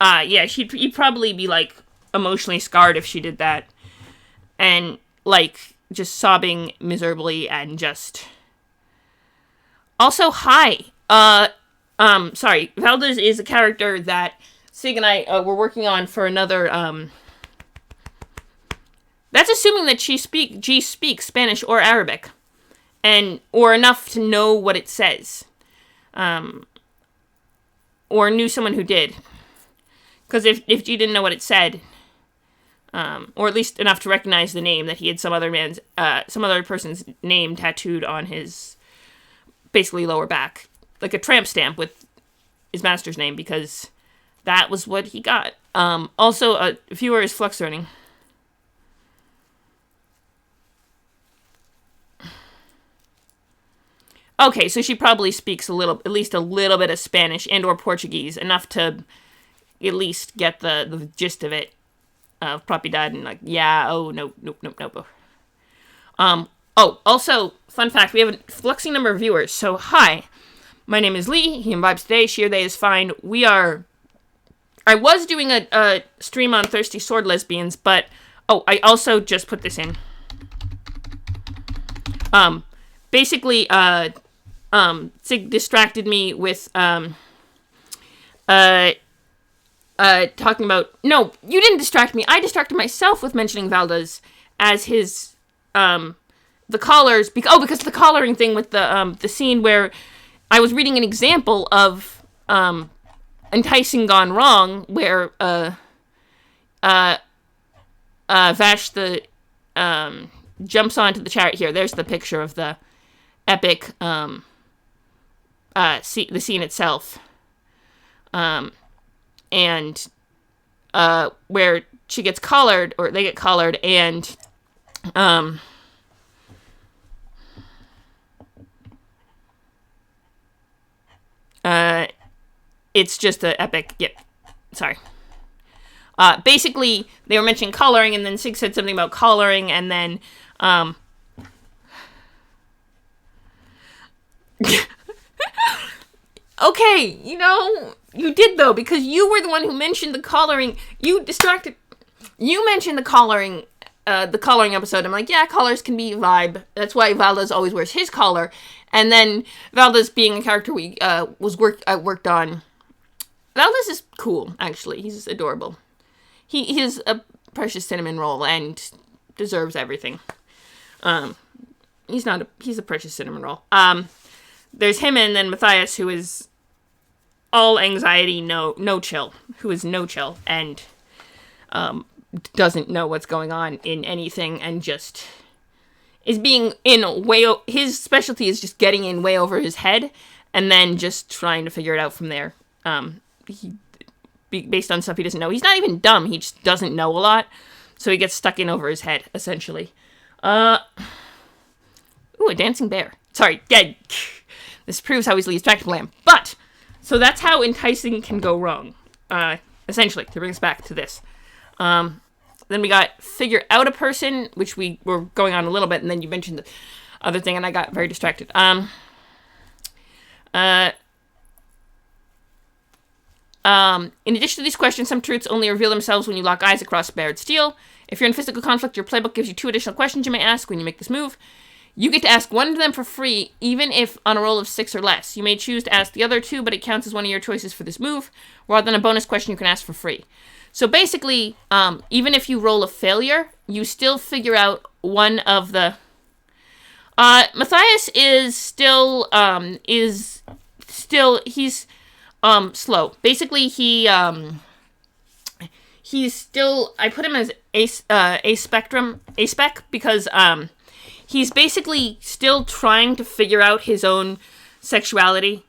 Yeah, he'd probably be, like, emotionally scarred if she did that. And, like, just sobbing miserably and just... Also, hi. Sorry. Valdez is a character that Sig and I were working on for another, That's assuming that G speaks Spanish or Arabic. Or enough to know what it says. Or knew someone who did. Because if G didn't know what it said, or at least enough to recognize the name, that he had some other person's name tattooed on his, basically, lower back. Like a tramp stamp with his master's name, because that was what he got. Also, a viewer is flux learning. Okay, so she probably speaks at least a little bit of Spanish and or Portuguese, enough to at least get the gist of it, of propiedad, and like, yeah, oh, nope. Also, fun fact, we have a fluxing number of viewers, so hi, my name is Lee, he imbibes today, sheer day is fine, I was doing a stream on Thirsty Sword Lesbians, but, I also just put this in. Basically, Sig distracted me with, talking about... No, you didn't distract me. I distracted myself with mentioning Valdez as his, the collars... because the collaring thing with the scene where I was reading an example of, Enticing Gone Wrong, where, Vash jumps onto the chariot here. There's the picture of the epic, the scene itself. And where she gets collared, or they get collared, and it's just an epic. Yep. Sorry. Basically, they were mentioning collaring, and then Sig said something about collaring, and then okay, you did, though, because you were the one who mentioned the collaring. You mentioned the collaring episode. I'm like, yeah, collars can be vibe. That's why Valdez always wears his collar. And then Valdez, being a character we worked on, Valdez is cool, actually. He's adorable. He's a precious cinnamon roll and deserves everything. He's a precious cinnamon roll. There's him and then Matthias, who is all anxiety, no chill. Who is no chill and doesn't know what's going on in anything and just is being his specialty is just getting in way over his head and then just trying to figure it out from there. Based on stuff he doesn't know. He's not even dumb, he just doesn't know a lot. So he gets stuck in over his head, essentially. Ooh, a dancing bear. Sorry, yeah. This proves how easily distractible I am. But, so that's how enticing can go wrong. Essentially, to bring us back to this. Then we got figure out a person, which we were going on a little bit, and then you mentioned the other thing, and I got very distracted. In addition to these questions, some truths only reveal themselves when you lock eyes across bared steel. If you're in physical conflict, your playbook gives you 2 additional questions you may ask when you make this move. You get to ask one of them for free, even if on a roll of 6 or less. You may choose to ask the other 2, but it counts as one of your choices for this move, rather than a bonus question you can ask for free. So basically, even if you roll a failure, you still figure out one of the... Matthias is still, he's slow. Basically, he's still, I put him as A-spec, because, he's basically still trying to figure out his own sexuality.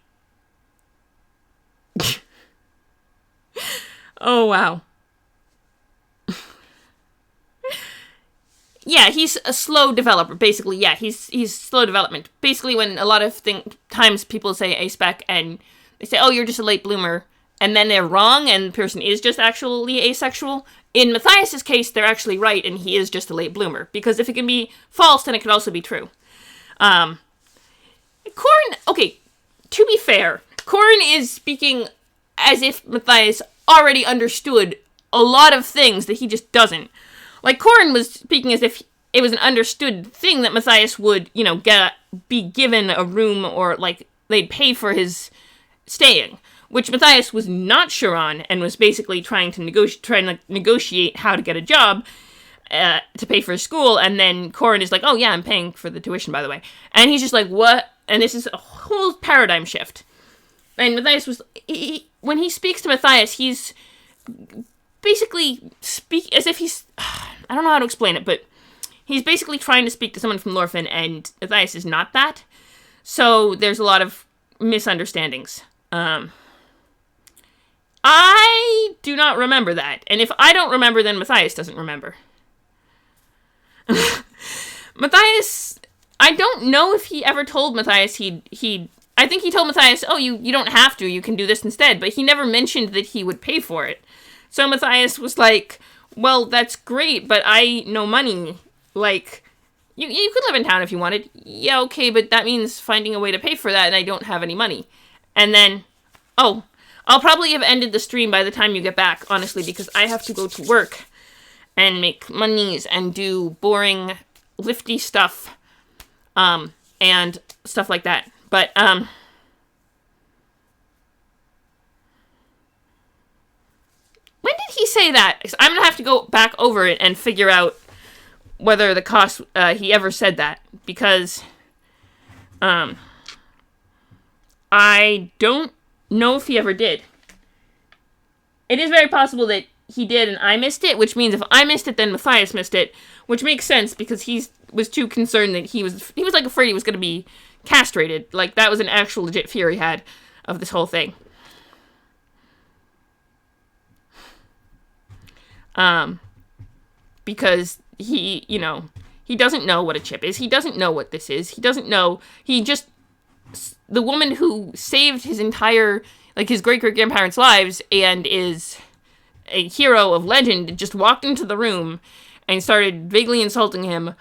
Oh, wow. Yeah, he's a slow developer, basically. Yeah, he's slow development. Basically, when a lot of times people say A-spec and they say, oh, you're just a late bloomer, and then they're wrong, and the person is just actually asexual. In Matthias's case, they're actually right, and he is just a late bloomer. Because if it can be false, then it could also be true. Corin, okay, to be fair, Corin is speaking as if Matthias already understood a lot of things that he just doesn't. Like, Corin was speaking as if it was an understood thing that Matthias would, be given a room or, they'd pay for his staying, which Matthias was not sure on and was basically trying to negotiate how to get a job to pay for his school, and then Corin is like, oh, yeah, I'm paying for the tuition, by the way. And he's just like, what? And this is a whole paradigm shift. And Matthias when he speaks to Matthias, he's basically as if he's... I don't know how to explain it, but he's basically trying to speak to someone from Lorphin, and Matthias is not that. So there's a lot of misunderstandings. I do not remember that. And if I don't remember, then Matthias doesn't remember. Matthias... I don't know if he ever told Matthias I think he told Matthias, oh, you don't have to, you can do this instead. But he never mentioned that he would pay for it. So Matthias was like... well, that's great, but I no money. Like, you could live in town if you wanted. Yeah, okay, but that means finding a way to pay for that, and I don't have any money. And then, I'll probably have ended the stream by the time you get back, honestly, because I have to go to work and make monies and do boring, lifty stuff, and stuff like that. But, when did he say that? I'm going to have to go back over it and figure out whether the cost, he ever said that. Because, I don't know if he ever did. It is very possible that he did and I missed it, which means if I missed it, then Matthias missed it. Which makes sense, because he was too concerned that he was afraid he was going to be castrated. Like, that was an actual legit fear he had of this whole thing. Because he doesn't know what a chip is. He doesn't know what this is. He doesn't know. The woman who saved his entire, his great-great-grandparents' lives and is a hero of legend just walked into the room and started vaguely insulting him,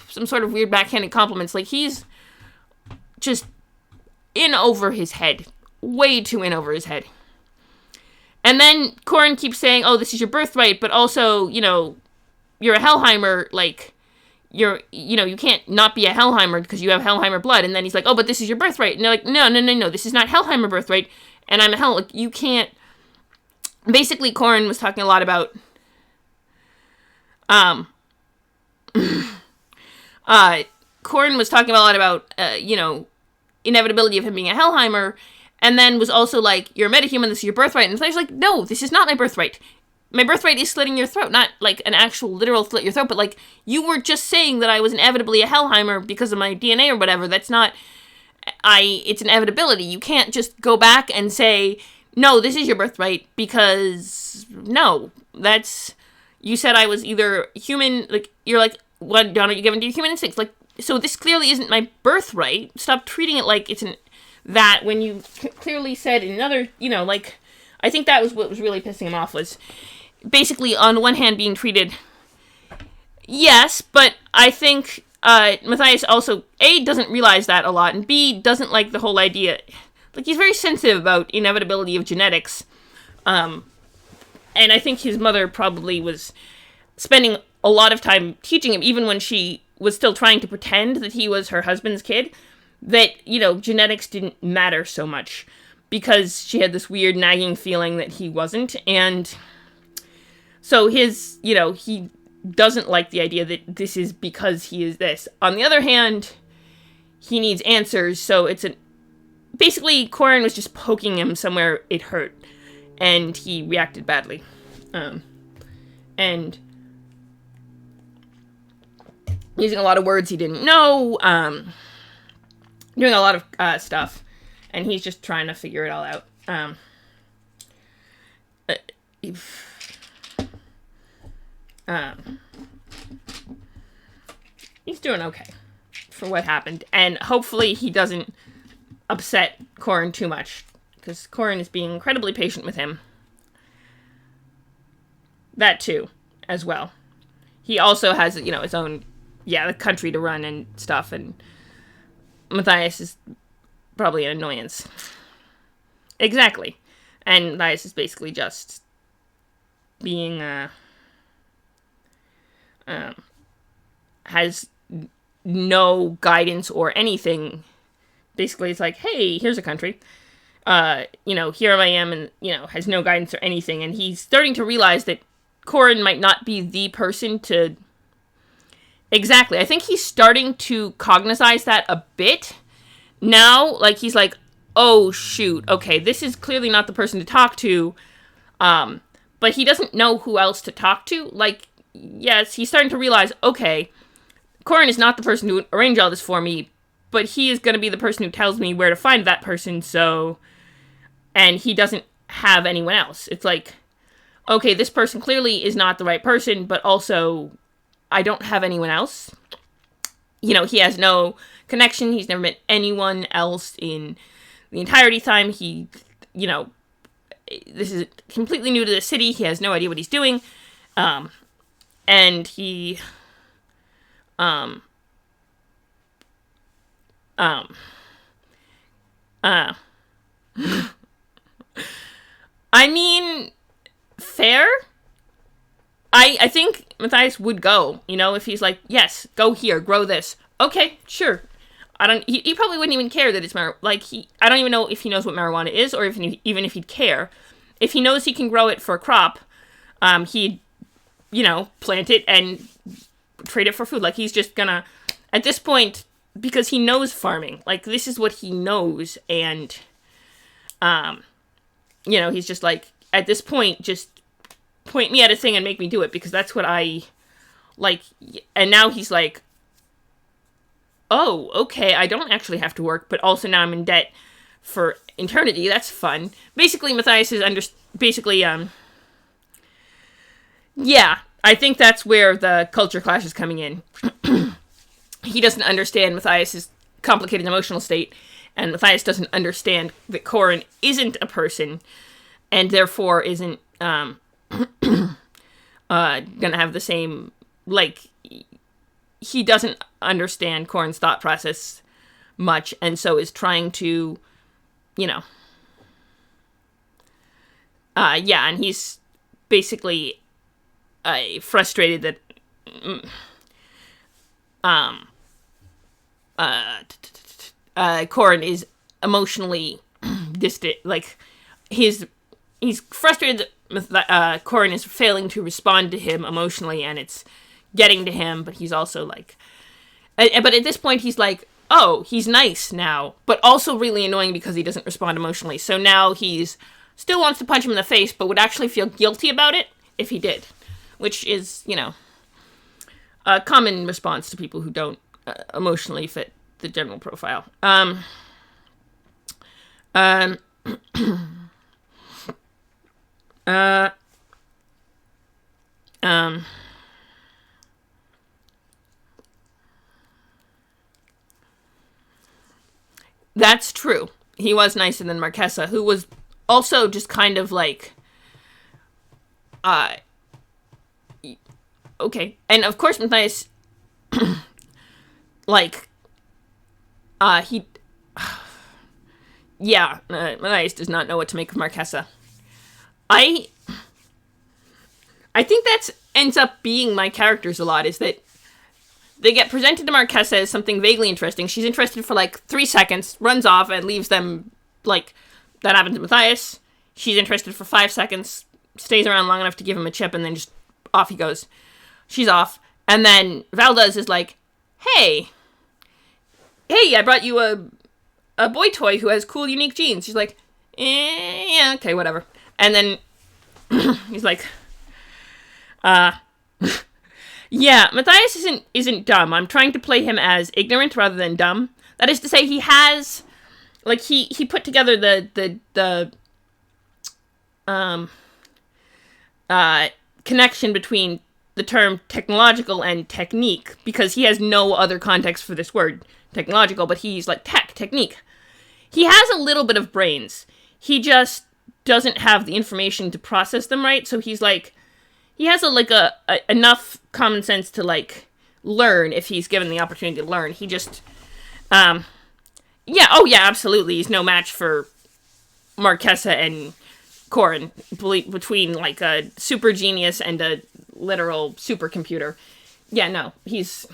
some sort of weird backhanded compliments. He's just in over his head. Way too in over his head. And then Corin keeps saying, oh, this is your birthright, but also, you're a Hellheimer, you can't not be a Hellheimer because you have Hellheimer blood. And then he's like, oh, but this is your birthright. And they're like, no, this is not Hellheimer birthright. And I'm a Hell. Like, you can't. Basically, Corin was talking a lot about, Corin was talking a lot about, inevitability of him being a Hellheimer, and then was also like, you're a metahuman, this is your birthright. And Flair's like, no, this is not my birthright. My birthright is slitting your throat, not like an actual literal slit your throat, but like, you were just saying that I was inevitably a Hellheimer because of my DNA or whatever. That's not, it's an inevitability. You can't just go back and say, no, this is your birthright, because, no, you said I was either human, like, you're like, what, Don, are you given to human instincts? Like, so this clearly isn't my birthright. Stop treating it like it's that when you clearly said in another, like, I think that was what was really pissing him off, was basically, on one hand, being treated, yes, but I think Matthias also, A, doesn't realize that a lot, and B, doesn't like the whole idea. Like, he's very sensitive about inevitability of genetics, and I think his mother probably was spending a lot of time teaching him, even when she was still trying to pretend that he was her husband's kid, that, genetics didn't matter so much, because she had this weird nagging feeling that he wasn't, and so he doesn't like the idea that this is because he is this. On the other hand, he needs answers, so basically, Corin was just poking him somewhere it hurt, and he reacted badly. And using a lot of words he didn't know, doing a lot of stuff, and he's just trying to figure it all out. He's doing okay for what happened, and hopefully he doesn't upset Corin too much, because Corin is being incredibly patient with him. That too, as well. He also has, his own, the country to run and stuff, and Matthias is probably an annoyance. Exactly. And Matthias is basically just being, has no guidance or anything. Basically, it's like, hey, here's a country. Here I am, and, has no guidance or anything. And he's starting to realize that Corin might not be the person to... Exactly. I think he's starting to cognize that a bit. Now, like, he's like, oh, shoot, okay, this is clearly not the person to talk to. But he doesn't know who else to talk to. Like, yes, he's starting to realize, okay, Corin is not the person to arrange all this for me, but he is going to be the person who tells me where to find that person, so... And he doesn't have anyone else. It's like, okay, this person clearly is not the right person, but also, I don't have anyone else. He has no connection. He's never met anyone else in the entirety time. He, this is completely new to the city. He has no idea what he's doing. And he... I mean, fair. I think Matthias would go, if he's like, yes, go here, grow this. Okay, sure. He probably wouldn't even care that it's marijuana. I don't even know if he knows what marijuana is, or even if he'd care. If he knows he can grow it for a crop, he'd, plant it and trade it for food. Like, he's just gonna, at this point, because he knows farming, like, this is what he knows, and, he's just like, at this point, just point me at a thing and make me do it, because that's what I, like, and now he's like, oh, okay, I don't actually have to work, but also now I'm in debt for eternity. That's fun. Basically, Matthias is yeah, I think that's where the culture clash is coming in. He doesn't understand Matthias's complicated emotional state, and Matthias doesn't understand that Corin isn't a person, and therefore isn't, gonna have the same, like, he doesn't understand Corin's thought process much, and so is trying to, and he's basically frustrated that Corin is emotionally distant. Like, he's frustrated with Corin is failing to respond to him emotionally, and it's getting to him, but he's also like... But at this point, he's like, oh, he's nice now, but also really annoying because he doesn't respond emotionally. So now he's still wants to punch him in the face, but would actually feel guilty about it if he did. Which is, a common response to people who don't emotionally fit the general profile. That's true. He was nicer than Marquesa, who was also just kind of like, okay. And of course, Matthias, like, Matthias does not know what to make of Marquesa. I think that's ends up being my characters a lot, is that they get presented to Marquesa as something vaguely interesting. She's interested for like 3 seconds, runs off, and leaves them. Like, that happens to Matthias. She's interested for 5 seconds, stays around long enough to give him a chip, and then just off he goes. She's off. And then Valdez is like, hey, I brought you a boy toy who has cool, unique genes. She's like, yeah, okay, whatever. And then he's like, yeah, Matthias isn't dumb. I'm trying to play him as ignorant rather than dumb. That is to say, he has, like, he put together the connection between the term technological and technique, because he has no other context for this word, technological, but he's like, technique. He has a little bit of brains. He just doesn't have the information to process them right, so he's like, he has enough common sense to, like, learn if he's given the opportunity to learn. He just, absolutely. He's no match for Marquesa and Corin, between, like, a super genius and a literal supercomputer. Yeah, no, he's...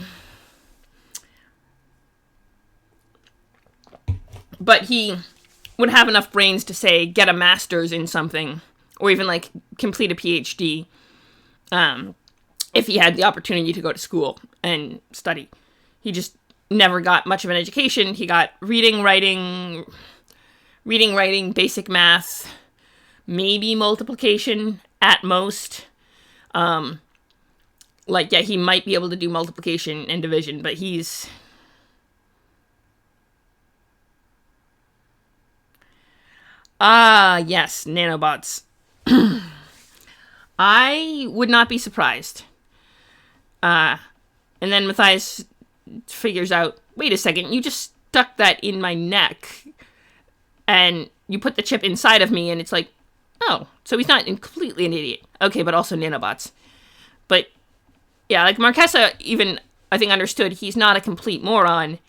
But he would have enough brains to, say, get a master's in something, or even, like, complete a PhD, if he had the opportunity to go to school and study. He just never got much of an education. He got reading, writing, basic math, maybe multiplication at most. He might be able to do multiplication and division, but he's... yes, nanobots. I would not be surprised. And then Matthias figures out, wait a second, you just stuck that in my neck, and you put the chip inside of me, and it's like, oh, so he's not completely an idiot. Okay, but also nanobots. But, yeah, like, Marquesa even, I think, understood he's not a complete moron,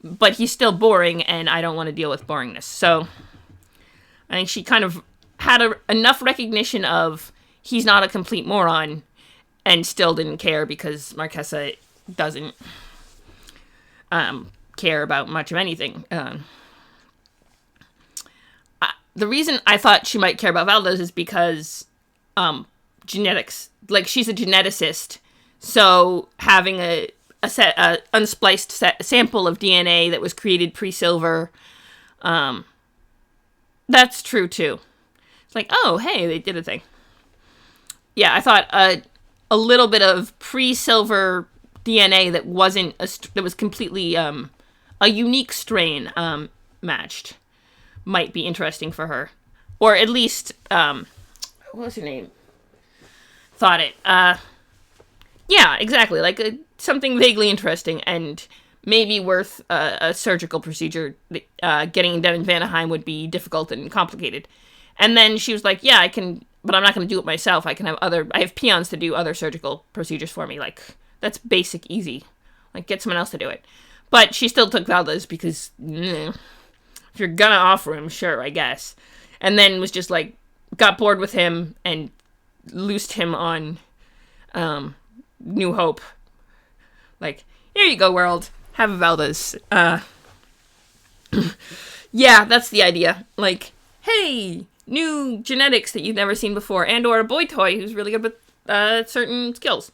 but he's still boring, and I don't want to deal with boringness. So, I think she kind of had enough recognition of he's not a complete moron, and still didn't care, because Marquesa doesn't care about much of anything. The reason I thought she might care about Valdez is because genetics. Like, she's a geneticist, so having a unspliced sample of DNA that was created pre-silver, that's true too. It's like, oh, hey, they did a thing. Yeah, I thought a little bit of pre-silver DNA that was completely a unique strain matched might be interesting for her, or at least what was her name? Thought it. Yeah, exactly. Like something vaguely interesting and maybe worth a surgical procedure. Getting done in Vanaheim would be difficult and complicated. And then she was like, yeah, I can, but I'm not going to do it myself. I have peons to do other surgical procedures for me. Like, that's basic, easy. Like, get someone else to do it. But she still took Valdez because, if you're gonna offer him, sure, I guess. And then was just like, got bored with him and loosed him on New Hope. Like, Here you go, world. Have a Valdez. Yeah, that's the idea. Like, hey, new genetics that you've never seen before, and or a boy toy who's really good with certain skills.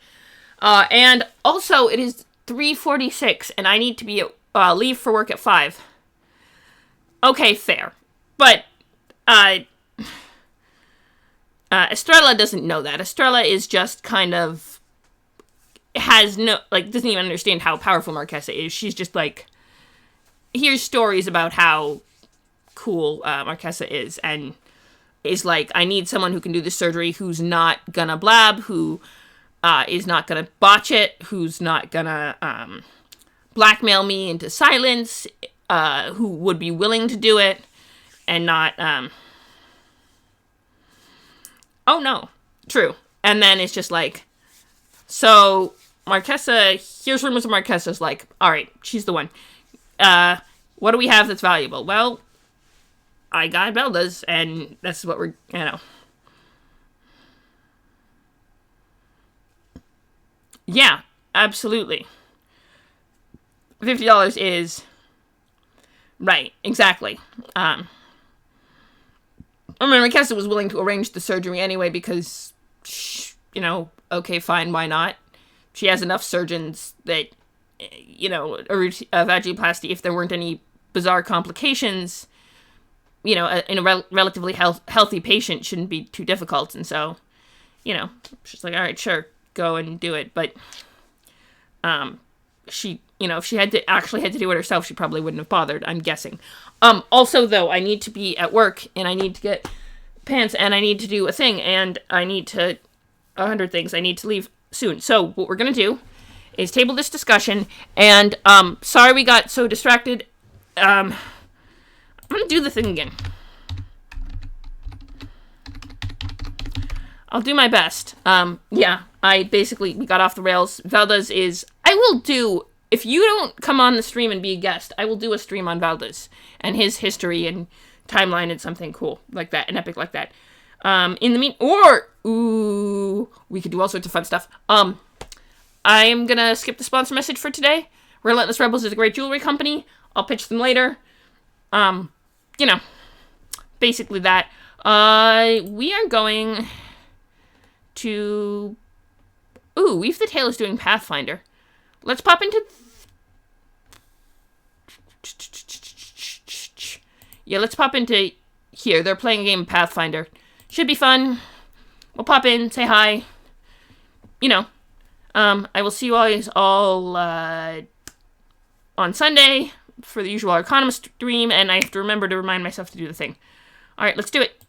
And also, it is 3:46, and I need to be at leave for work at 5. Okay, fair. But Estrella doesn't know that. Estrella is just kind of has no, like, doesn't even understand how powerful Marquesa is. She's just like, hears stories about how cool Marquesa is, and is like, I need someone who can do this surgery, who's not gonna blab, who is not gonna botch it, who's not gonna blackmail me into silence, who would be willing to do it, and not, oh no, true. And then it's just like, so Marquesa, here's rumors of Marquesa's like, alright, she's the one. What do we have that's valuable? Well, I got Valdez, and that's what we're, Yeah, absolutely. $50 is... Right, exactly. I mean, Marquesa was willing to arrange the surgery anyway because, okay, fine, why not? She has enough surgeons that, a vaginoplasty, if there weren't any bizarre complications, in a relatively healthy patient shouldn't be too difficult. And so, she's like, all right, sure, go and do it. But she, if she had to do it herself, she probably wouldn't have bothered, I'm guessing. Also, though, I need to be at work, and I need to get pants, and I need to do a thing, and I need to 100 things. I need to leave soon. So what we're going to do is table this discussion, and sorry we got so distracted. I'm going to do the thing again. I'll do my best. We got off the rails. Valdez is... if you don't come on the stream and be a guest, I will do a stream on Valdez and his history and timeline and something cool like that, an epic like that. We could do all sorts of fun stuff. I am gonna skip the sponsor message for today. Relentless Rebels is a great jewelry company. I'll pitch them later. Basically that. We are going to... Weave the Tale is doing Pathfinder. Let's pop into... let's pop into here. They're playing a game of Pathfinder. Should be fun. We'll pop in, say hi. I will see you all on Sunday for the usual Arcanum stream, and I have to remember to remind myself to do the thing. Alright, let's do it.